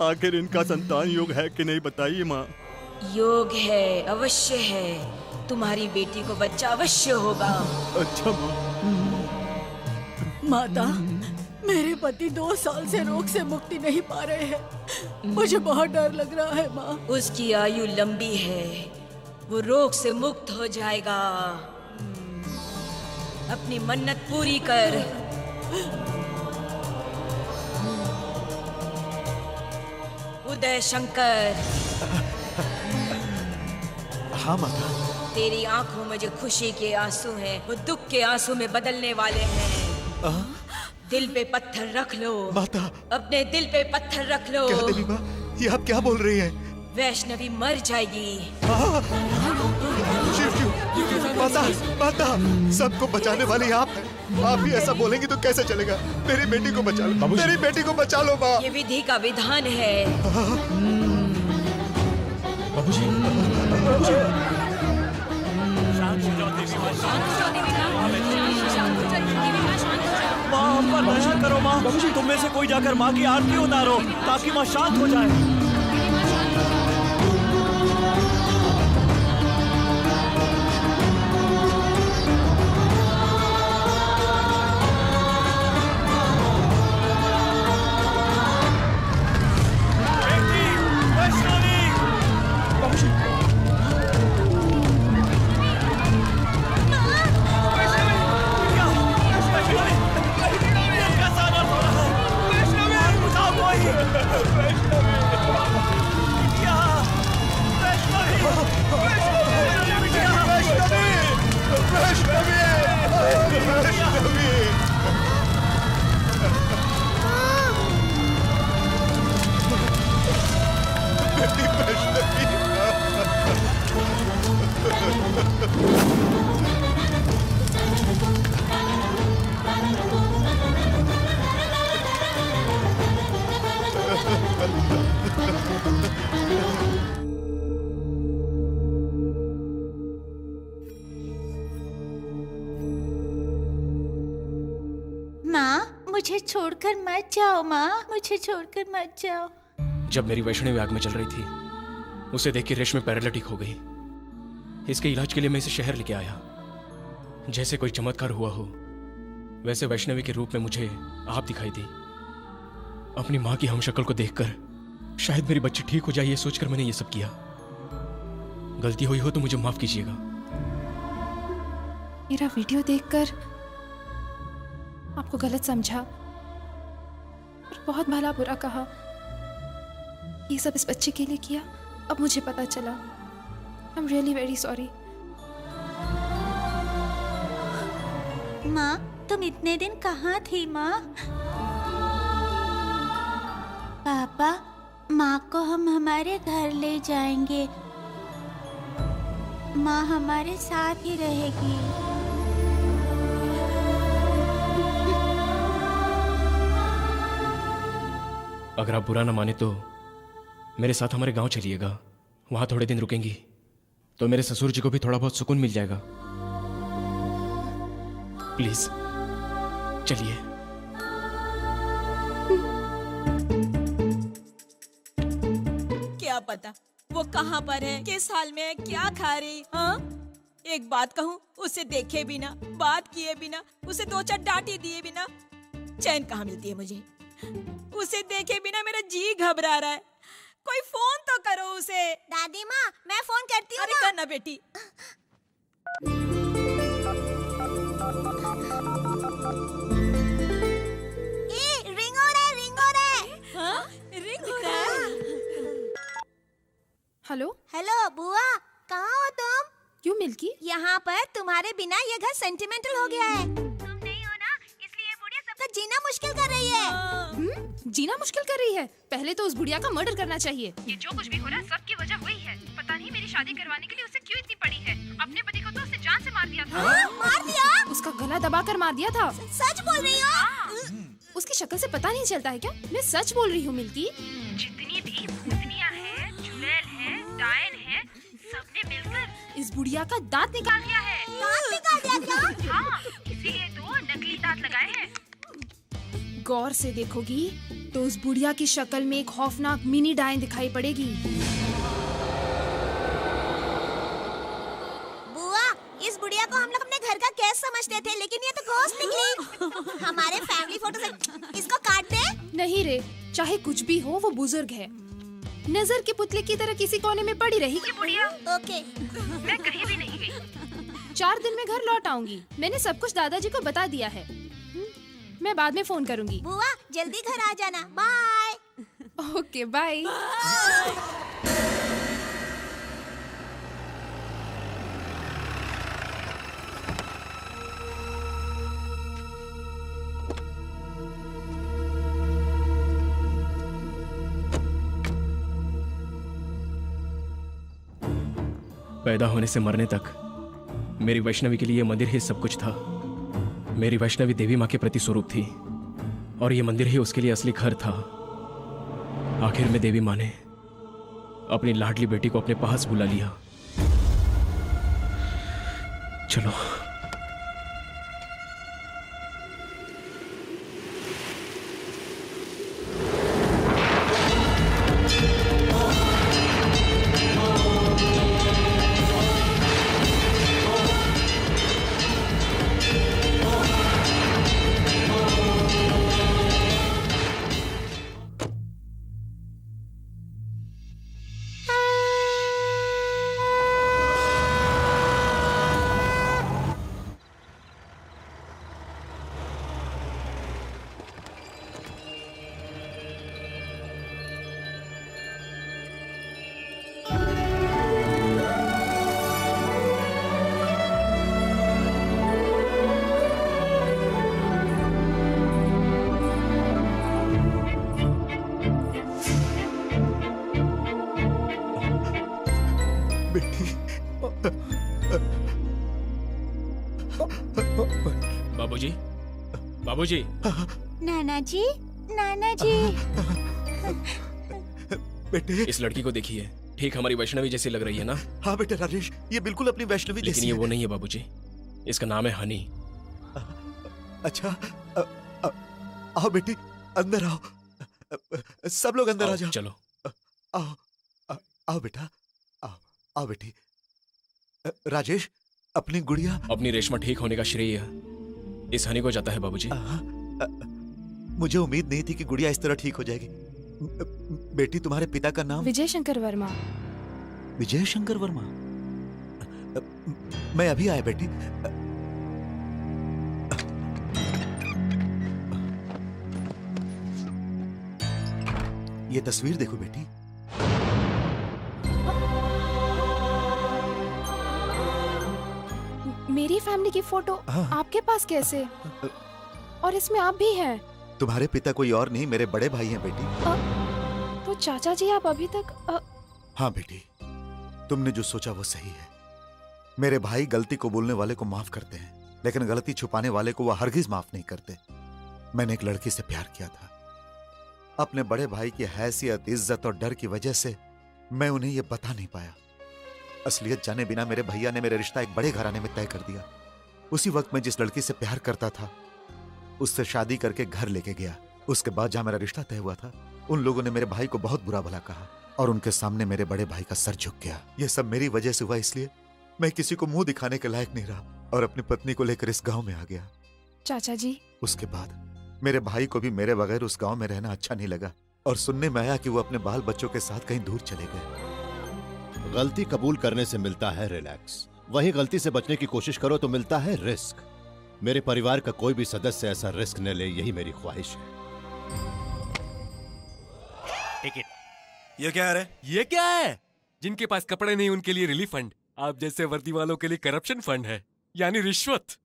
आखिर इनका संतान योग है कि नहीं बताइए माँ। योग है, अवश्य है। तुम्हारी बेटी को बच्चा अवश्य होगा। अच्छा माँ। माता, मेरे पति 2 साल से रोग से मुक्ति नहीं पा रहे हैं। मुझे बहुत डर लग रहा है माँ। उसकी आयु लंबी है, वो रोग से मुक्त हो जाएगा। अपनी मन्नत पूरी कर। उदय शंकर। हाँ माता। तेरी आंखों में जो खुशी के आंसू हैं, वो दुख के आंसू में बदलने वाले हैं। दिल पे पत्थर रख लो माता। अपने दिल पे पत्थर रख लो। क्या देवी माँ, ये आप क्या बोल रही हैं? वैष्णवी मर जाएगी। शिव शिव, माता माता, सबको बचाने वाली आप हैं। आप ही ऐसा बोलेंगी तो कैसे चलेगा? मेरी बेटी को बचा लो, मेरी बेटी को बचा लो माँ। ये विधि का विधान है। बाबूजी, माँ, हम पर दया करो माँ। तुम में से कोई जाकर माँ की आरती उतारो ताकि माँ शांत हो जाए। माँ मुझे छोड़कर मत जाओ, माँ मुझे छोड़कर मत जाओ। जब मेरी वैष्णवी आग में चल रही थी, उसे देख के रेशमी पैरालिटिक हो गई। इसके इलाज के लिए मैं इसे शहर लेके आया। जैसे कोई चमत्कार हुआ हो, वैसे वैष्णवी के रूप में मुझे आप दिखाई दी। अपनी माँ की हमशक्ल को देखकर शायद मेरी बच्ची ठीक हो जाए, ये सोचकर मैंने ये सब किया। गलती हुई हो तो मुझे माफ कीजिएगा। मेरा वीडियो देखकर आपको गलत समझा और बहुत भला बुरा कहा। ये सब इस बच्चे के लिए किया, अब मुझे पता चला। I am really very sorry. माँ तुम इतने दिन कहाँ थी माँ? पापा माँ को हम हमारे घर ले जाएंगे, माँ हमारे साथ ही रहेगी। अगर आप बुरा ना माने तो मेरे साथ हमारे गांव चलिएगा। वहां थोड़े दिन रुकेंगी तो मेरे ससुर जी को भी थोड़ा बहुत सुकून मिल जाएगा। प्लीज चलिए। क्या पता वो कहाँ पर है, किस हाल में है, क्या खा रही। हाँ एक बात कहूँ, उसे देखे बिना, बात किए बिना, उसे 2-4 डांटे दिए बिना चैन कहाँ मिलती है मुझे। उसे देखे बिना मेरा जी घबरा रहा है। कोई फोन तो करो उसे। दादी माँ मैं फोन करती हूँ। अरे करना बेटी। रिंग हो रहा है, रिंग हो रहा है। हाँ रिंग हो रहा है। हेलो हेलो बुआ, कहाँ हो तुम? क्यों मिल्की? यहाँ पर तुम्हारे बिना ये घर सेंटिमेंटल हो गया है। तुम नहीं हो ना, इसलिए ये बुढ़िया सबका जीना मुश्किल कर रही है। जीना मुश्किल कर रही है? पहले तो उस बुढ़िया का मर्डर करना चाहिए। ये जो कुछ भी हो रहा है सबकी वजह वही है। पता नहीं मेरी शादी करवाने के लिए उसे क्यों इतनी पड़ी है। अपने पति को तो उसने जान से मार दिया था। मार दिया? उसका गला दबाकर मार दिया था। सच बोल रही हो? उसकी शक्ल से पता नहीं चलता है क्या? मैं सच बोल रही हूँ मिल्की। जितनी भी भूतनियाँ हैं, चुड़ैल हैं, डायन हैं, सबने मिलकर इस बुढ़िया का दांत निकाल दिया है। दांत निकाल दिया क्या? हाँ, इसीलिए तो नकली दांत लगाए हैं। गौर से देखोगी तो उस बुढ़िया की शक्ल में एक खौफनाक मिनी डायन दिखाई पड़ेगी। बुआ, इस बुढ़िया को हम लोग अपने घर का केस समझते थे, लेकिन ये तो घोस्ट निकली। हमारे फैमिली फोटो से इसको काट दे। नहीं रे, चाहे कुछ भी हो वो बुजुर्ग है। नजर के पुतले की तरह किसी कोने में पड़ी रहेगी। बुढ़िया ओके। मैं कहीं भी नहीं गई। 4 दिन में घर लौट आऊंगी। मैंने सब कुछ दादाजी को बता दिया है। मैं बाद में फोन करूंगी। बुआ जल्दी घर आ जाना। बाय। Okay bye. पैदा होने से मरने तक मेरी वैष्णवी के लिए ये मंदिर ही सब कुछ था। मेरी वैष्णवी देवी माँ के प्रति स्वरूप थी और ये मंदिर ही उसके लिए असली घर था। आखिर में देवी माँ ने अपनी लाडली बेटी को अपने पास बुला लिया। चलो बाबूजी, बाबूजी। नाना जी, नाना जी। बेटे इस लड़की को देखिए, ठीक हमारी वैष्णवी जैसी लग रही है ना? हाँ बेटे राजेश, ये बिल्कुल अपनी वैष्णवी लेकिन जैसी ये है। वो नहीं है बाबूजी, इसका नाम है हनी। अच्छा आओ बेटी, अंदर आओ। सब लोग अंदर आ जाओ। चलो आओ आओ बेटा, आओ बेटी। राजेश, अपनी गुड़िया, अपनी रेशमा ठीक होने का श्रेय इस हनी को जाता है बाबूजी। मुझे उम्मीद नहीं थी कि गुड़िया इस तरह ठीक हो जाएगी। बेटी, तुम्हारे पिता का नाम? विजय शंकर वर्मा। विजय शंकर वर्मा? मैं अभी आया बेटी। ये तस्वीर देखो बेटी। मेरी फैमिली की फोटो आपके पास कैसे? और इसमें आप भी हैं? तुम्हारे पिता कोई और नहीं, मेरे बड़े भाई हैं बेटी। तो चाचा जी आप अभी तक हाँ बेटी, तुमने जो सोचा वो सही है। मेरे भाई गलती को बोलने वाले को माफ करते हैं, लेकिन गलती छुपाने वाले को वो हरगिज माफ नहीं करते। मैंने एक लड़की से प्यार किया था। अपने बड़े भाई की हैसियत, इज्जत और डर की वजह से मैं उन्हें ये बता नहीं पाया। असलियत जाने बिना मेरे भैया ने मेरा रिश्ता एक बड़े घराने में तय कर दिया। उसी वक्त मैं जिस लड़की से प्यार करता था उससे शादी करके घर लेके गया। उसके बाद जहां मेरा रिश्ता तय हुआ था, उन लोगों ने मेरे भाई को बहुत बुरा भला कहा और उनके सामने मेरे बड़े भाई का सर झुक गया। यह सब मेरी वजह से हुआ, इसलिए मैं किसी को मुंह दिखाने के लायक नहीं रहा और अपनी पत्नी को लेकर इस गांव में आ गया। चाचा जी, उसके बाद मेरे भाई को भी मेरे बगैर उस गांव में रहना अच्छा नहीं लगा और सुनने में आया कि वो अपने बाल बच्चों के साथ कहीं दूर चले गए। गलती कबूल करने से मिलता है रिलैक्स, वहीं गलती से बचने की कोशिश करो तो मिलता है रिस्क। मेरे परिवार का कोई भी सदस्य ऐसा रिस्क न ले, यही मेरी ख्वाहिश है। टिकट। ये क्या है? ये क्या है? जिनके पास कपड़े नहीं उनके लिए रिलीफ फंड, आप जैसे वर्दी वालों के लिए करप्शन फंड है, यानी रिश्वत।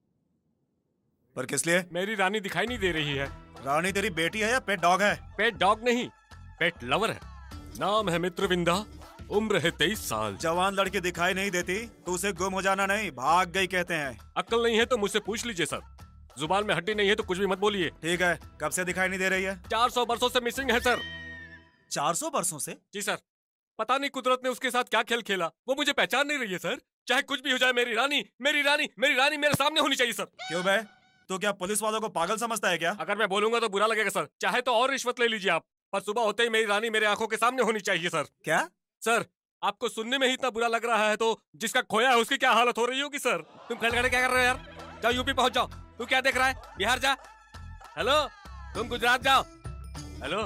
पर किस लिए? मेरी रानी दिखाई नहीं दे रही है। रानी तेरी बेटी है या पेट डॉग है? पेट डॉग नहीं, पेट लवर है। नाम है मित्रविंदा, उम्र है 23 साल। जवान लड़की दिखाई नहीं देती तो उसे गुम हो जाना नहीं, भाग गई कहते हैं। अक्ल नहीं है तो मुझसे पूछ लीजिए सर। जुबान में हड्डी नहीं है तो कुछ भी मत बोलिए। ठीक है, कब से दिखाई नहीं दे रही है? 400 बरसों से मिसिंग है सर। 400 बरसों से? जी सर। पता नहीं कुदरत ने उसके साथ क्या खेल खेला, वो मुझे पहचान नहीं रही है सर। चाहे कुछ भी हो जाए, मेरी रानी मेरी रानी मेरी रानी मेरे सामने होनी चाहिए सर। क्यों बे, तो क्या पुलिस वालों को पागल समझता है क्या? अगर मैं बोलूंगा तो बुरा लगेगा सर। चाहे तो और रिश्वत ले लीजिए आप, पर सुबह होते ही मेरी रानी मेरे आंखों के सामने होनी चाहिए सर। क्या सर? आपको सुनने में ही इतना बुरा लग रहा है तो जिसका खोया है उसकी क्या हालत हो रही होगी सर। तुम खड़े खड़े क्या कर रहे हो यार? जाओ यूपी पहुंच जाओ। तू क्या देख रहा है? बिहार जा। हेलो, तुम गुजरात जाओ। हेलो,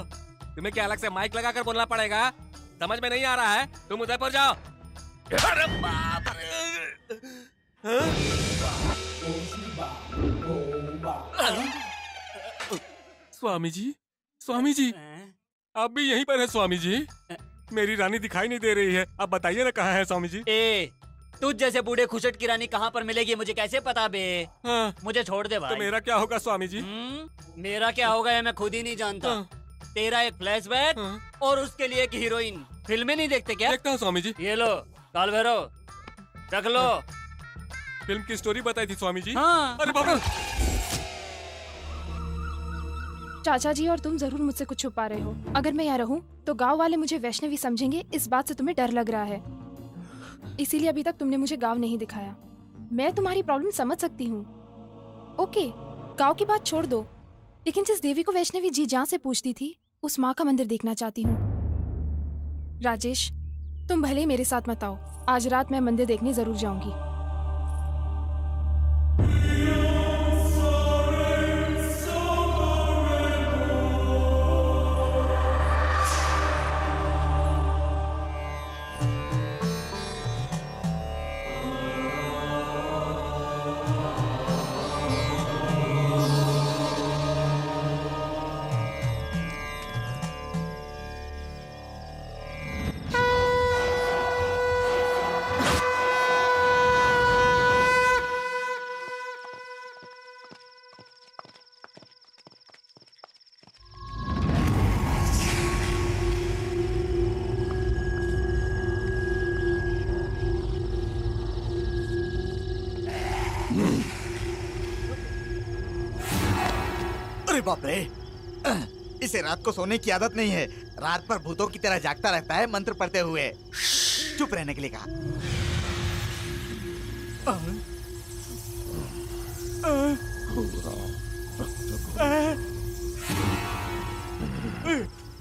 तुम्हें क्या अलग से माइक लगाकर बोलना पड़ेगा? समझ में नहीं आ रहा है? तुम उदयपुर जाओ। अरे बाप रे! स्वामी जी, स्वामी जी, आप भी यहीं पर है स्वामी जी? मेरी रानी दिखाई नहीं दे रही है, आप बताइए ना कहाँ है स्वामी जी? तुझ जैसे बूढ़े खुशट की रानी कहाँ पर मिलेगी मुझे कैसे पता बे? हाँ। मुझे छोड़ दे भाई। तो मेरा क्या होगा स्वामी जी? मेरा क्या होगा ये मैं खुद ही नहीं जानता। तेरा एक फ्लैशबैक और उसके लिए एक हीरोइन। फिल्में नहीं देखते क्या? देखता हूँ स्वामी जी। ये लो काल भैरव, रख लो। फिल्म की स्टोरी बताई थी स्वामी जी। हाँ। अरे बाबा! चाचा जी और तुम जरूर मुझसे कुछ छुपा रहे हो। अगर मैं यहाँ रहूं तो गांव वाले मुझे वैष्णवी समझेंगे, इस बात से तुम्हें डर लग रहा है। इसीलिए अभी तक तुमने मुझे गांव नहीं दिखाया। मैं तुम्हारी प्रॉब्लम समझ सकती हूँ। ओके, गांव की बात छोड़ दो, लेकिन जिस देवी को वैष्णवी जी जान से पूछती थी उस माँ का मंदिर देखना चाहती हूँ। राजेश, तुम भले ही मेरे साथ मत आओ, आज रात मैं मंदिर देखने जरूर जाऊंगी। अरे बाप रे, इसे रात को सोने की आदत नहीं है। रात पर भूतों की तरह जागता रहता है मंत्र पढ़ते हुए। चुप रहने के लिए कहा।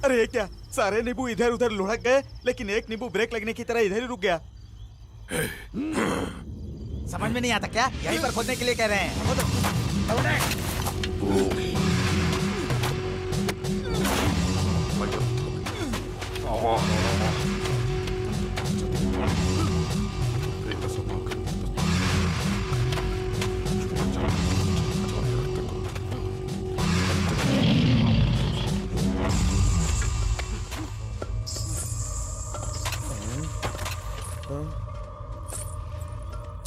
अरे ये क्या, सारे नींबू इधर उधर लुढ़क गए, लेकिन एक नींबू ब्रेक लगने की तरह इधर ही रुक गया। समझ में नहीं आता क्या? यहीं पर खोदने के लिए कह रहे हैं।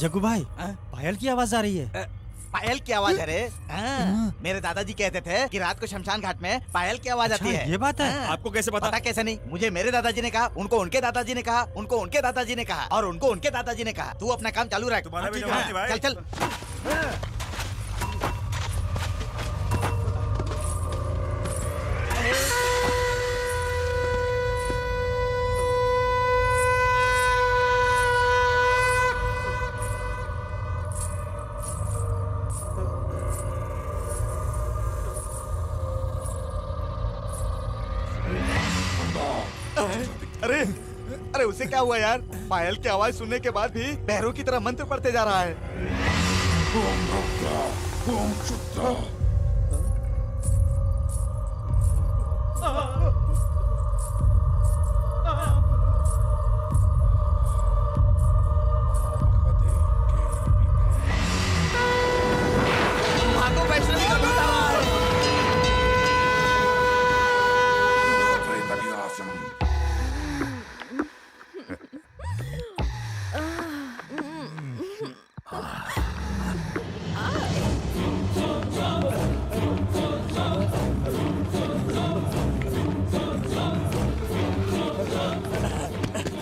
जग्गू भाई, पायल की आवाज आ रही है। पायल की आवाज है रे? मेरे दादाजी कहते थे कि रात को शमशान घाट में पायल की आवाज आती है। ये बात है? आपको कैसे पता? पता कैसे नहीं, मुझे मेरे दादाजी ने कहा, उनको उनके दादाजी ने कहा, उनको उनके दादाजी ने कहा, और उनको उनके दादाजी ने कहा। तू अपना काम चालू रख। चल चल। अरे अरे उसे क्या हुआ यार? पायल की आवाज सुनने के बाद भी बहरों की तरह मंत्र पढ़ते जा रहा है। भागो, वैष्णवी का दूत आ रहा है।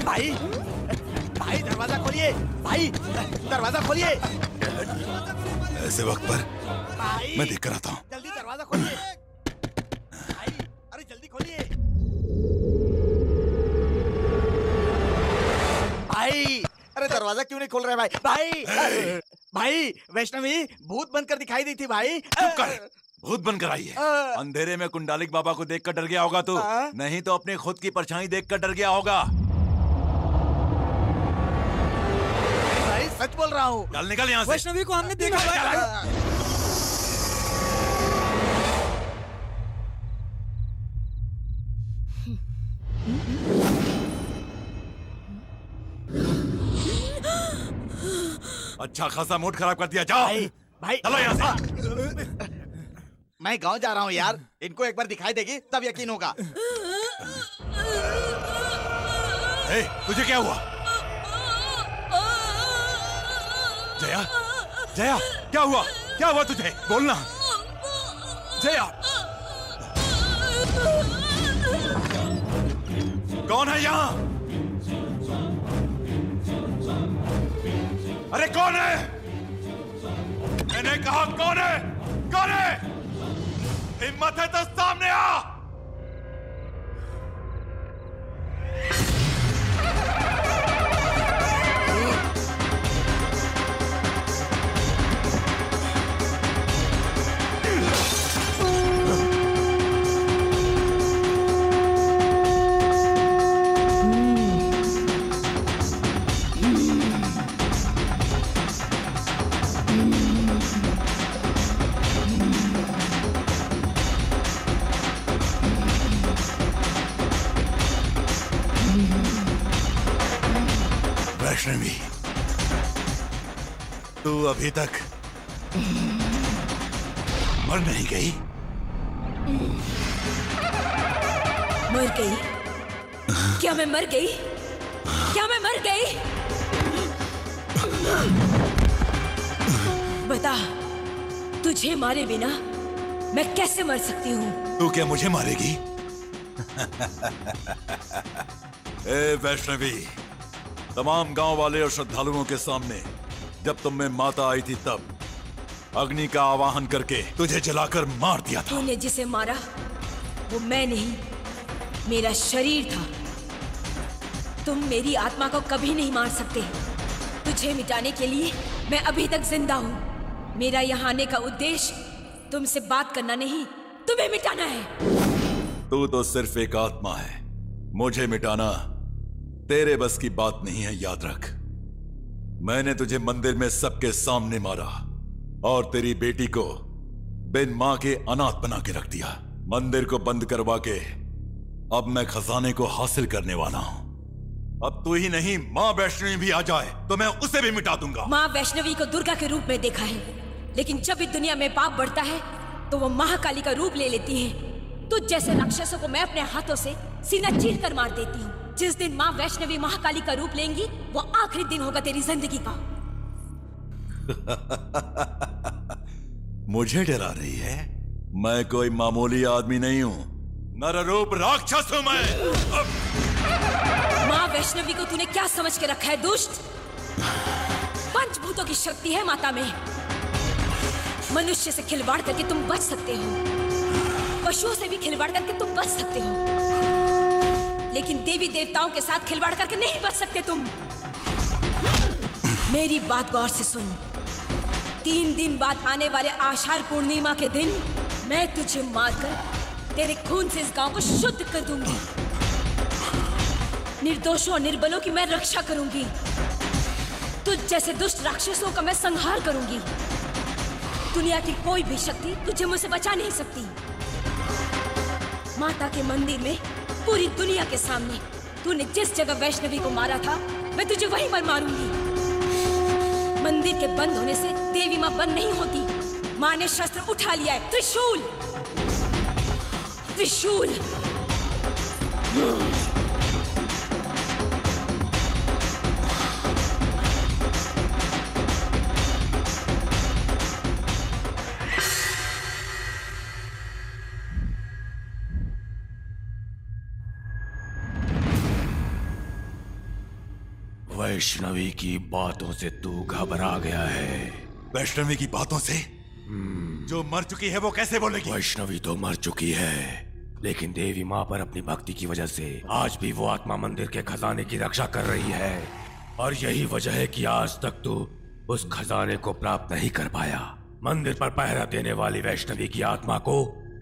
भाई भाई दरवाजा खोलिए, भाई दरवाजा खोलिए। ऐसे वक्त पर मैं देख कर आता हूँ। जल्दी दरवाजा खोलिए भाई, अरे जल्दी खोलिए भाई। अरे दरवाजा क्यों नहीं खोल रहे भाई? भाई भाई, वैष्णवी भूत बनकर दिखाई दी थी भाई। चुप कर, भूत बनकर आई है। अंधेरे में कुंडालिक बाबा को देखकर डर गया होगा तू, नहीं तो अपनी खुद की परछाई देखकर डर गया होगा। भाई सच बोल रहा हूँ। चल निकल यहाँ से। वैष्णवी को हमने देखा भाई। अच्छा खासा मूड खराब कर दिया। जाओ भाई चलो यहाँ से। मैं गांव जा रहा हूँ यार, इनको एक बार दिखाई देगी तब यकीन होगा। ए, तुझे क्या हुआ? जया, जया, क्या हुआ? क्या हुआ तुझे? बोलना जया। कौन है यहाँ? अरे कौन है? मैंने कहा कौन है? कौन है? हिम्मत है तो सामने आ। वैष्णवी, तू अभी तक मर नहीं गई? मर गई? क्या मैं मर गई? क्या मैं मर गई? बता, तुझे मारे बिना मैं कैसे मर सकती हूँ? तू क्या मुझे मारेगी? ए वैष्णवी, तमाम गांव वाले और श्रद्धालुओं के सामने जब तुम में माता आई थी तब अग्नि का आवाहन करके तुझे जलाकर मार दिया था। तूने जिसे मारा वो मैं नहीं, मेरा शरीर था। तुम मेरी आत्मा को कभी नहीं मार सकते। तुझे मिटाने के लिए मैं अभी तक जिंदा हूँ। मेरा यहाँ आने का उद्देश्य तुमसे बात करना नहीं, तुम्हें मिटाना है। तू तो सिर्फ एक आत्मा है, मुझे मिटाना तेरे बस की बात नहीं है, याद रख। मैंने तुझे मंदिर में सबके सामने मारा और तेरी बेटी को बिन मां के अनाथ बना के रख दिया। मंदिर को बंद करवा के अब मैं खजाने को हासिल करने वाला हूं। अब तू ही नहीं, मां वैष्णवी भी आ जाए तो मैं उसे भी मिटा दूंगा। मां वैष्णवी को दुर्गा के रूप में देखा है, लेकिन जब भी दुनिया में पाप बढ़ता है तो वो महाकाली का रूप ले लेती है। तुझ जैसे राक्षसों को मैं अपने हाथों से सीना चीर कर मार देती हूँ। जिस दिन मां वैष्णवी महाकाली का रूप लेंगी वो आखिरी दिन होगा तेरी जिंदगी का। मुझे डरा रही है? मैं कोई मामूली आदमी नहीं हूँ, नररूप राक्षस हूँ मैं। मां वैष्णवी को तूने क्या समझ के रखा है दुष्ट? पंचभूतों की शक्ति है माता में। मनुष्य से खिलवाड़ करके तुम बच सकते हो, पशुओं से भी खिलवाड़ करके तुम बच सकते हो, लेकिन देवी देवताओं के साथ खिलवाड़ करके नहीं बच सकते तुम। मेरी बात गौर से सुन। 3 दिन बाद आने वाले आषाढ़ पूर्णिमा के दिन मैं तुझे मारकर तेरे खून से इस गांव को शुद्ध कर दूंगी। निर्दोषों और निर्बलों की मैं रक्षा करूंगी। तुझ जैसे दुष्ट राक्षसों का मैं संहार करूंगी। दुनिया की कोई भी शक्ति तुझे मुझसे बचा नहीं सकती। माता के मंदिर में पूरी दुनिया के सामने तूने जिस जगह वैष्णवी को मारा था मैं तुझे वहीं पर मारूंगी। मंदिर के बंद होने से देवी माँ बंद नहीं होती। माँ ने शस्त्र उठा लिया है, त्रिशूल। त्रिशूल। वैष्णवी की बातों से तू घबरा गया है। वैष्णवी की बातों से? जो मर चुकी है वो कैसे बोलेगी? वैष्णवी तो मर चुकी है, लेकिन देवी माँ पर अपनी भक्ति की वजह से आज भी वो आत्मा मंदिर के खजाने की रक्षा कर रही है। और यही वजह है कि आज तक तू उस खजाने को प्राप्त नहीं कर पाया। मंदिर पर पहरा देने वाली वैष्णवी की आत्मा को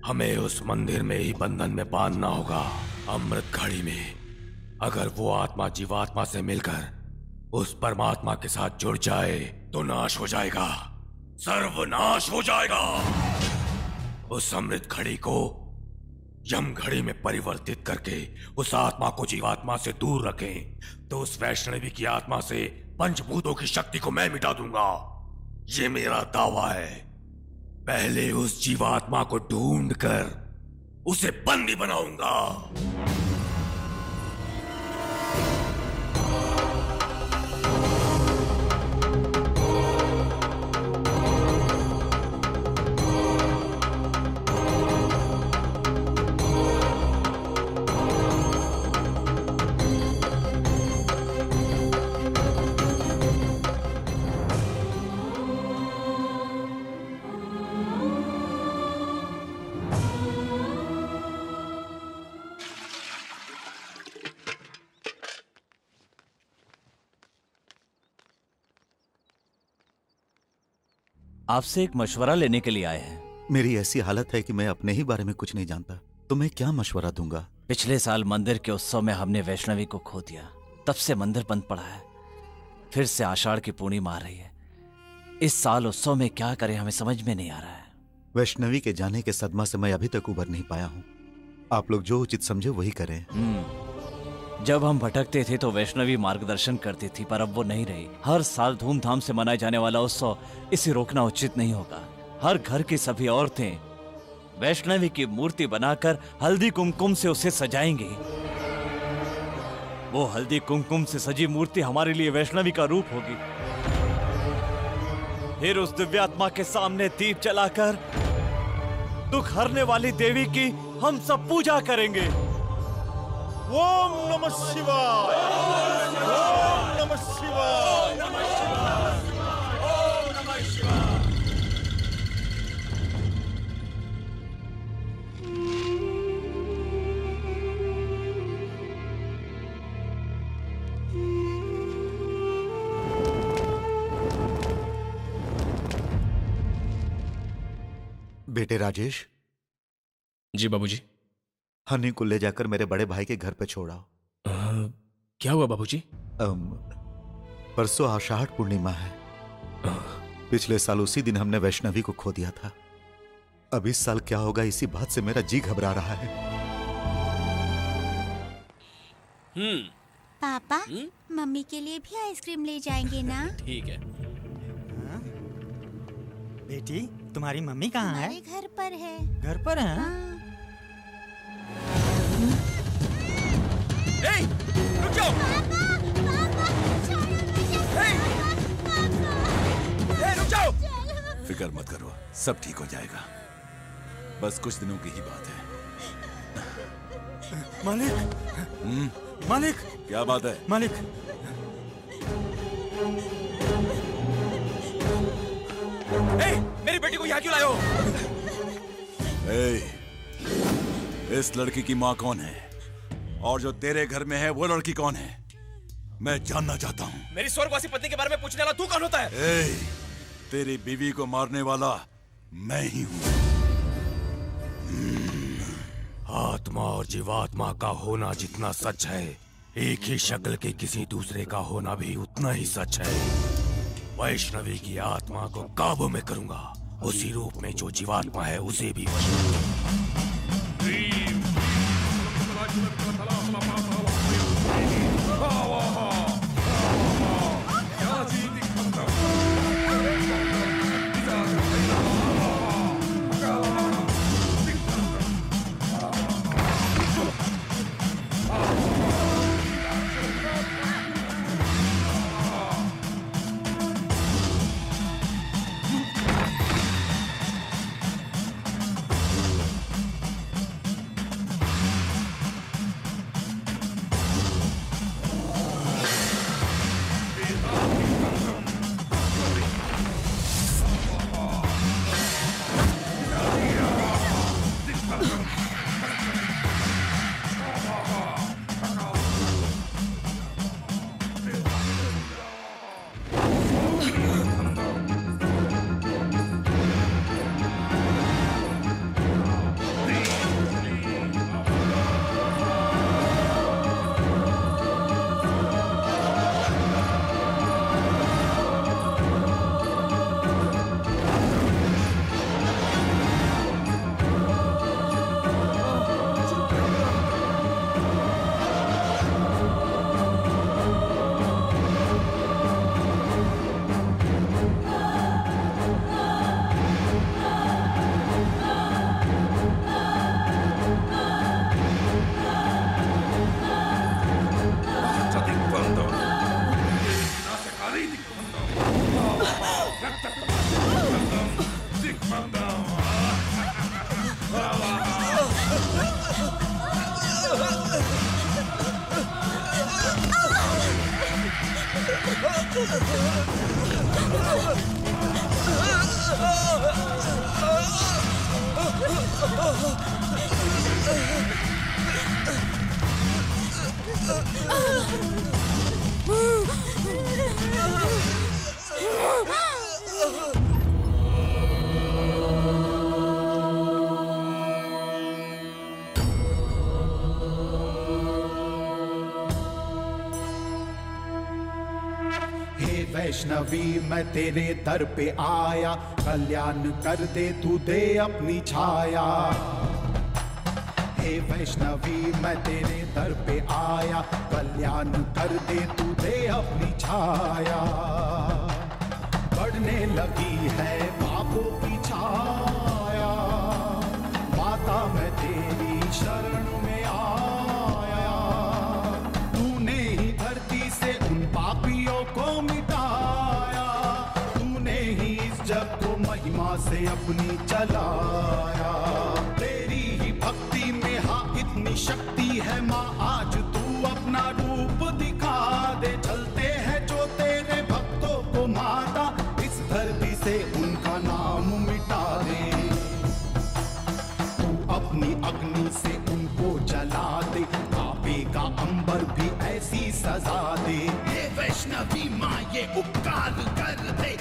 हमें उस मंदिर में ही बंधन में बांधना होगा। अमृत घड़ी में अगर वो आत्मा जीवात्मा से मिलकर उस परमात्मा के साथ जुड़ जाए तो नाश हो जाएगा, सर्वनाश हो जाएगा। उस अमृत घड़ी को यम घड़ी में परिवर्तित करके उस आत्मा को जीवात्मा से दूर रखें तो उस वैष्णवी की आत्मा से पंचभूतों की शक्ति को मैं मिटा दूंगा। ये मेरा दावा है। पहले उस जीवात्मा को ढूंढ कर उसे बंदी बनाऊंगा। आपसे एक मशवरा लेने के लिए आए हैं। मेरी ऐसी हालत है कि मैं अपने ही बारे में कुछ नहीं जानता। तुम्हें क्या मशवरा दूंगा? पिछले साल मंदिर के उत्सव में हमने वैष्णवी को खो दिया, तब से मंदिर बंद पड़ा है। फिर से आषाढ़ की पूर्णिमा आ रही है। इस साल उत्सव में क्या करें हमें समझ में नहीं आ रहा है। वैष्णवी के जाने के सदमा से मैं अभी तक उबर नहीं पाया हूँ। आप लोग जो उचित समझे वही करें। जब हम भटकते थे तो वैष्णवी मार्गदर्शन करती थी, पर अब वो नहीं रही। हर साल धूमधाम से मनाए जाने वाला उत्सव इसे रोकना उचित नहीं होगा। हर घर की सभी औरतें वैष्णवी की मूर्ति बनाकर हल्दी कुमकुम से उसे सजाएंगी। वो हल्दी कुमकुम से सजी मूर्ति हमारे लिए वैष्णवी का रूप होगी। फिर उस दिव्यात्मा के सामने दीप जलाकर दुख हरने वाली देवी की हम सब पूजा करेंगे। ओम नमः शिवाय, ओम नमः शिवाय, ओम नमः शिवाय। बेटे राजेश। जी बाबूजी। हनी को ले जाकर मेरे बड़े भाई के घर पे छोड़ाओ। क्या हुआ बाबूजी? परसों आषाढ़ पूर्णिमा है। पिछले साल उसी दिन हमने वैष्णवी को खो दिया था। अब इस साल क्या होगा, इसी बात से मेरा जी घबरा रहा है। पापा, मम्मी के लिए भी आइसक्रीम ले जाएंगे ना? ठीक है। बेटी, तुम्हारी मम्मी कहाँ है? हमारे घर पर है। घर पर है? रुक जाओ। रुक जाओ। फिक्र मत करो, सब ठीक हो जाएगा। बस कुछ दिनों की ही बात है। मालिक। मालिक। क्या बात है? मालिक। मेरी बेटी को यहाँ क्यों लाए हो? इस लड़की की माँ कौन है और जो तेरे घर में है वो लड़की कौन है, मैं जानना चाहता हूँ। मेरी स्वर्गवासी पत्नी के बारे में पूछने वाला तू कौन होता है? तेरी बीवी को मारने वाला मैं ही हूँ। आत्मा और जीवात्मा का होना जितना सच है, एक ही शक्ल के किसी दूसरे का होना भी उतना ही सच है। वैष्णवी की आत्मा को काबू में करूंगा, उसी रूप में जो जीवात्मा है उसे भी वैष्णवी मैं तेरे दर पे आया, कल्याण कर दे तू दे अपनी छाया। हे वैष्णवी मैं तेरे दर पे आया, कल्याण कर दे तू दे अपनी छाया। बढ़ने लगी है पापों की छाया, माता मैं तेरी शरण में आया। तूने ही धरती से उन पापियों को मिटाया, तूने ही इस जग को महिमा से अपनी चलाया। तेरी ही भक्ति में हाँ इतनी शक्ति है माँ, आज तू अपना रूप दिखा दे। चलते हैं जो तेरे भक्तों को माता, इस धरती से उनका नाम मिटा दे। तू अपनी अग्नि से उनको जला दे, कांपेगा अंबर भी ऐसी सजा दे। हे वैष्णवी माँ ये उपकार कर दे,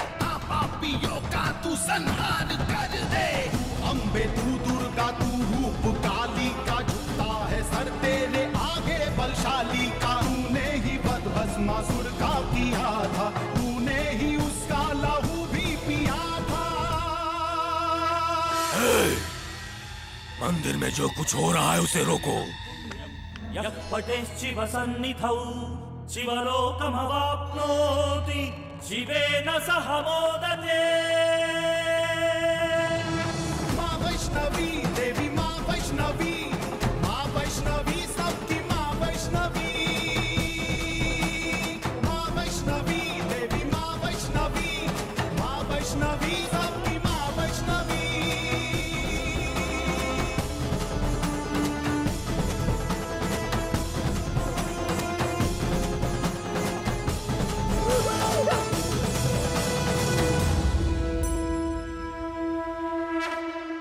पापियों का तू संहार कर दे। अम्बे भस्मासुर का किया था, तूने ही उसका लहू भी पिया था। मंदिर में जो कुछ हो रहा है उसे रोको। यत्पटेश्चिवसन्निधौ शिवलोकमवाप्नोति शिवेन सह मोदते। माँ वैष्णवी देवी, माँ वैष्णवी, माँ वैष्णवी सबकी माँ वैष्णवी, माँ वैष्णवी देवी, माँ वैष्णवी, माँ वैष्णवी सबकी माँ वैष्णवी।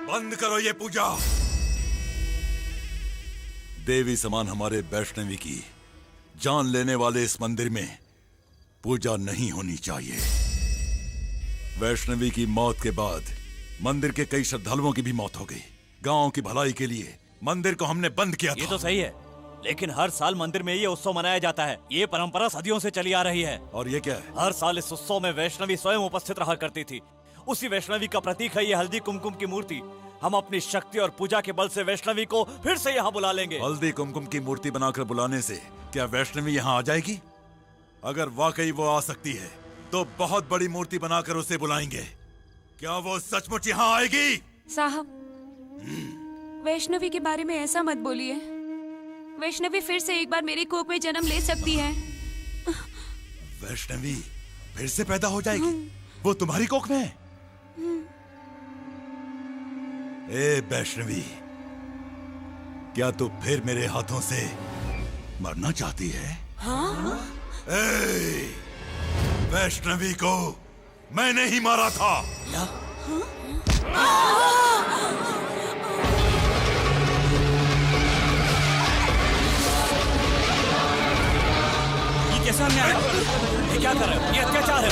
बंद करो ये पूजा। देवी समान हमारे वैष्णवी की जान लेने वाले इस मंदिर में पूजा नहीं होनी चाहिए। वैष्णवी की मौत के बाद मंदिर के कई श्रद्धालुओं की भी मौत हो गई। गांव की भलाई के लिए मंदिर को हमने बंद किया था। ये तो सही है, लेकिन हर साल मंदिर में ये उत्सव मनाया जाता है। ये परंपरा सदियों से चली आ रही है। और ये क्या है? हर साल इस उत्सव में वैष्णवी स्वयं उपस्थित रहा करती थी। उसी वैष्णवी का प्रतीक है ये हल्दी कुमकुम की मूर्ति। हम अपनी शक्ति और पूजा के बल से वैष्णवी को फिर से यहाँ बुला लेंगे। हल्दी कुमकुम की मूर्ति बनाकर बुलाने से क्या वैष्णवी यहाँ आ जाएगी? अगर वाकई वो आ सकती है तो बहुत बड़ी मूर्ति बनाकर उसे बुलाएंगे। क्या वो सचमुच यहाँ आएगी? साहब, वैष्णवी के बारे में ऐसा मत बोलिए। वैष्णवी फिर से एक बार मेरी कोख में जन्म ले सकती है। वैष्णवी फिर से पैदा हो जाएगी? वो तुम्हारी कोख में है? ए वैष्णवी, क्या तू फिर मेरे हाथों से मरना चाहती है? हाँ? ए, वैष्णवी को मैंने ही मारा था। ये कैसा अन्याय है? ये क्या कर रहे हो? ये अत्याचार है।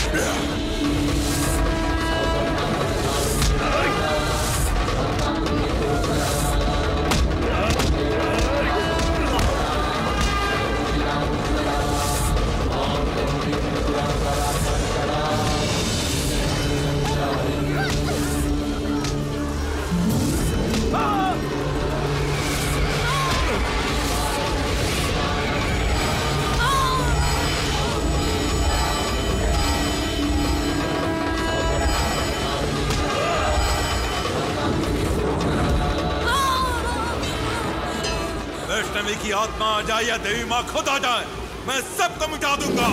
वैष्णवी की आत्मा आ जाए या देवी माँ खुद आ जाए, मैं सबको मिटा दूंगा।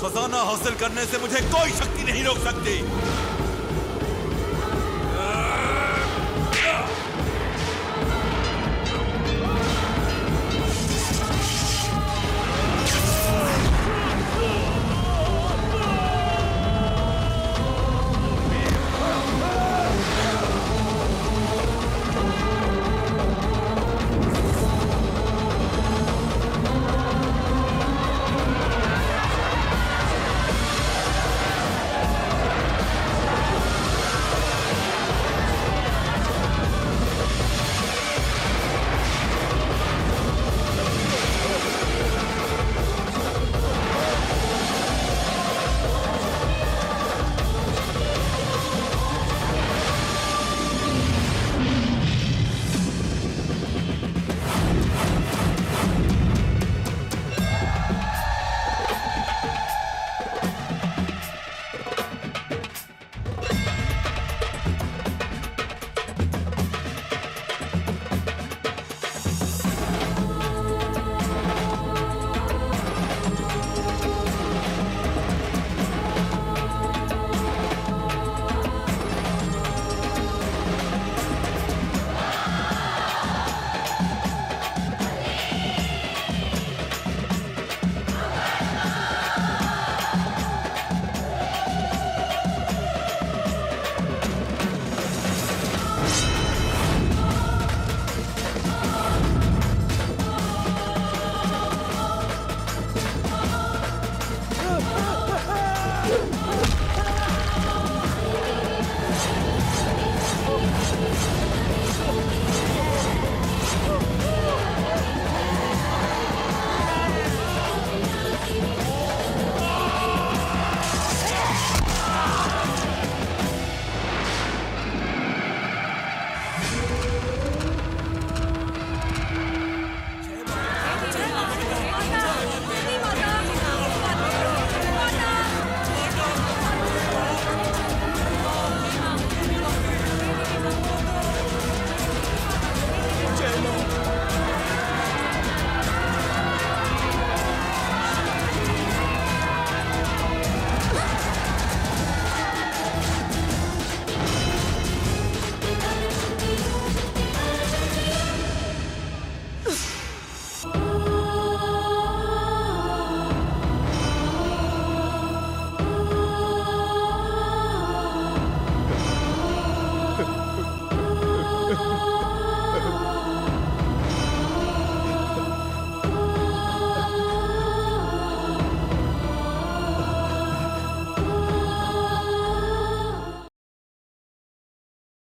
खजाना हासिल करने से मुझे कोई शक्ति नहीं रोक सकती।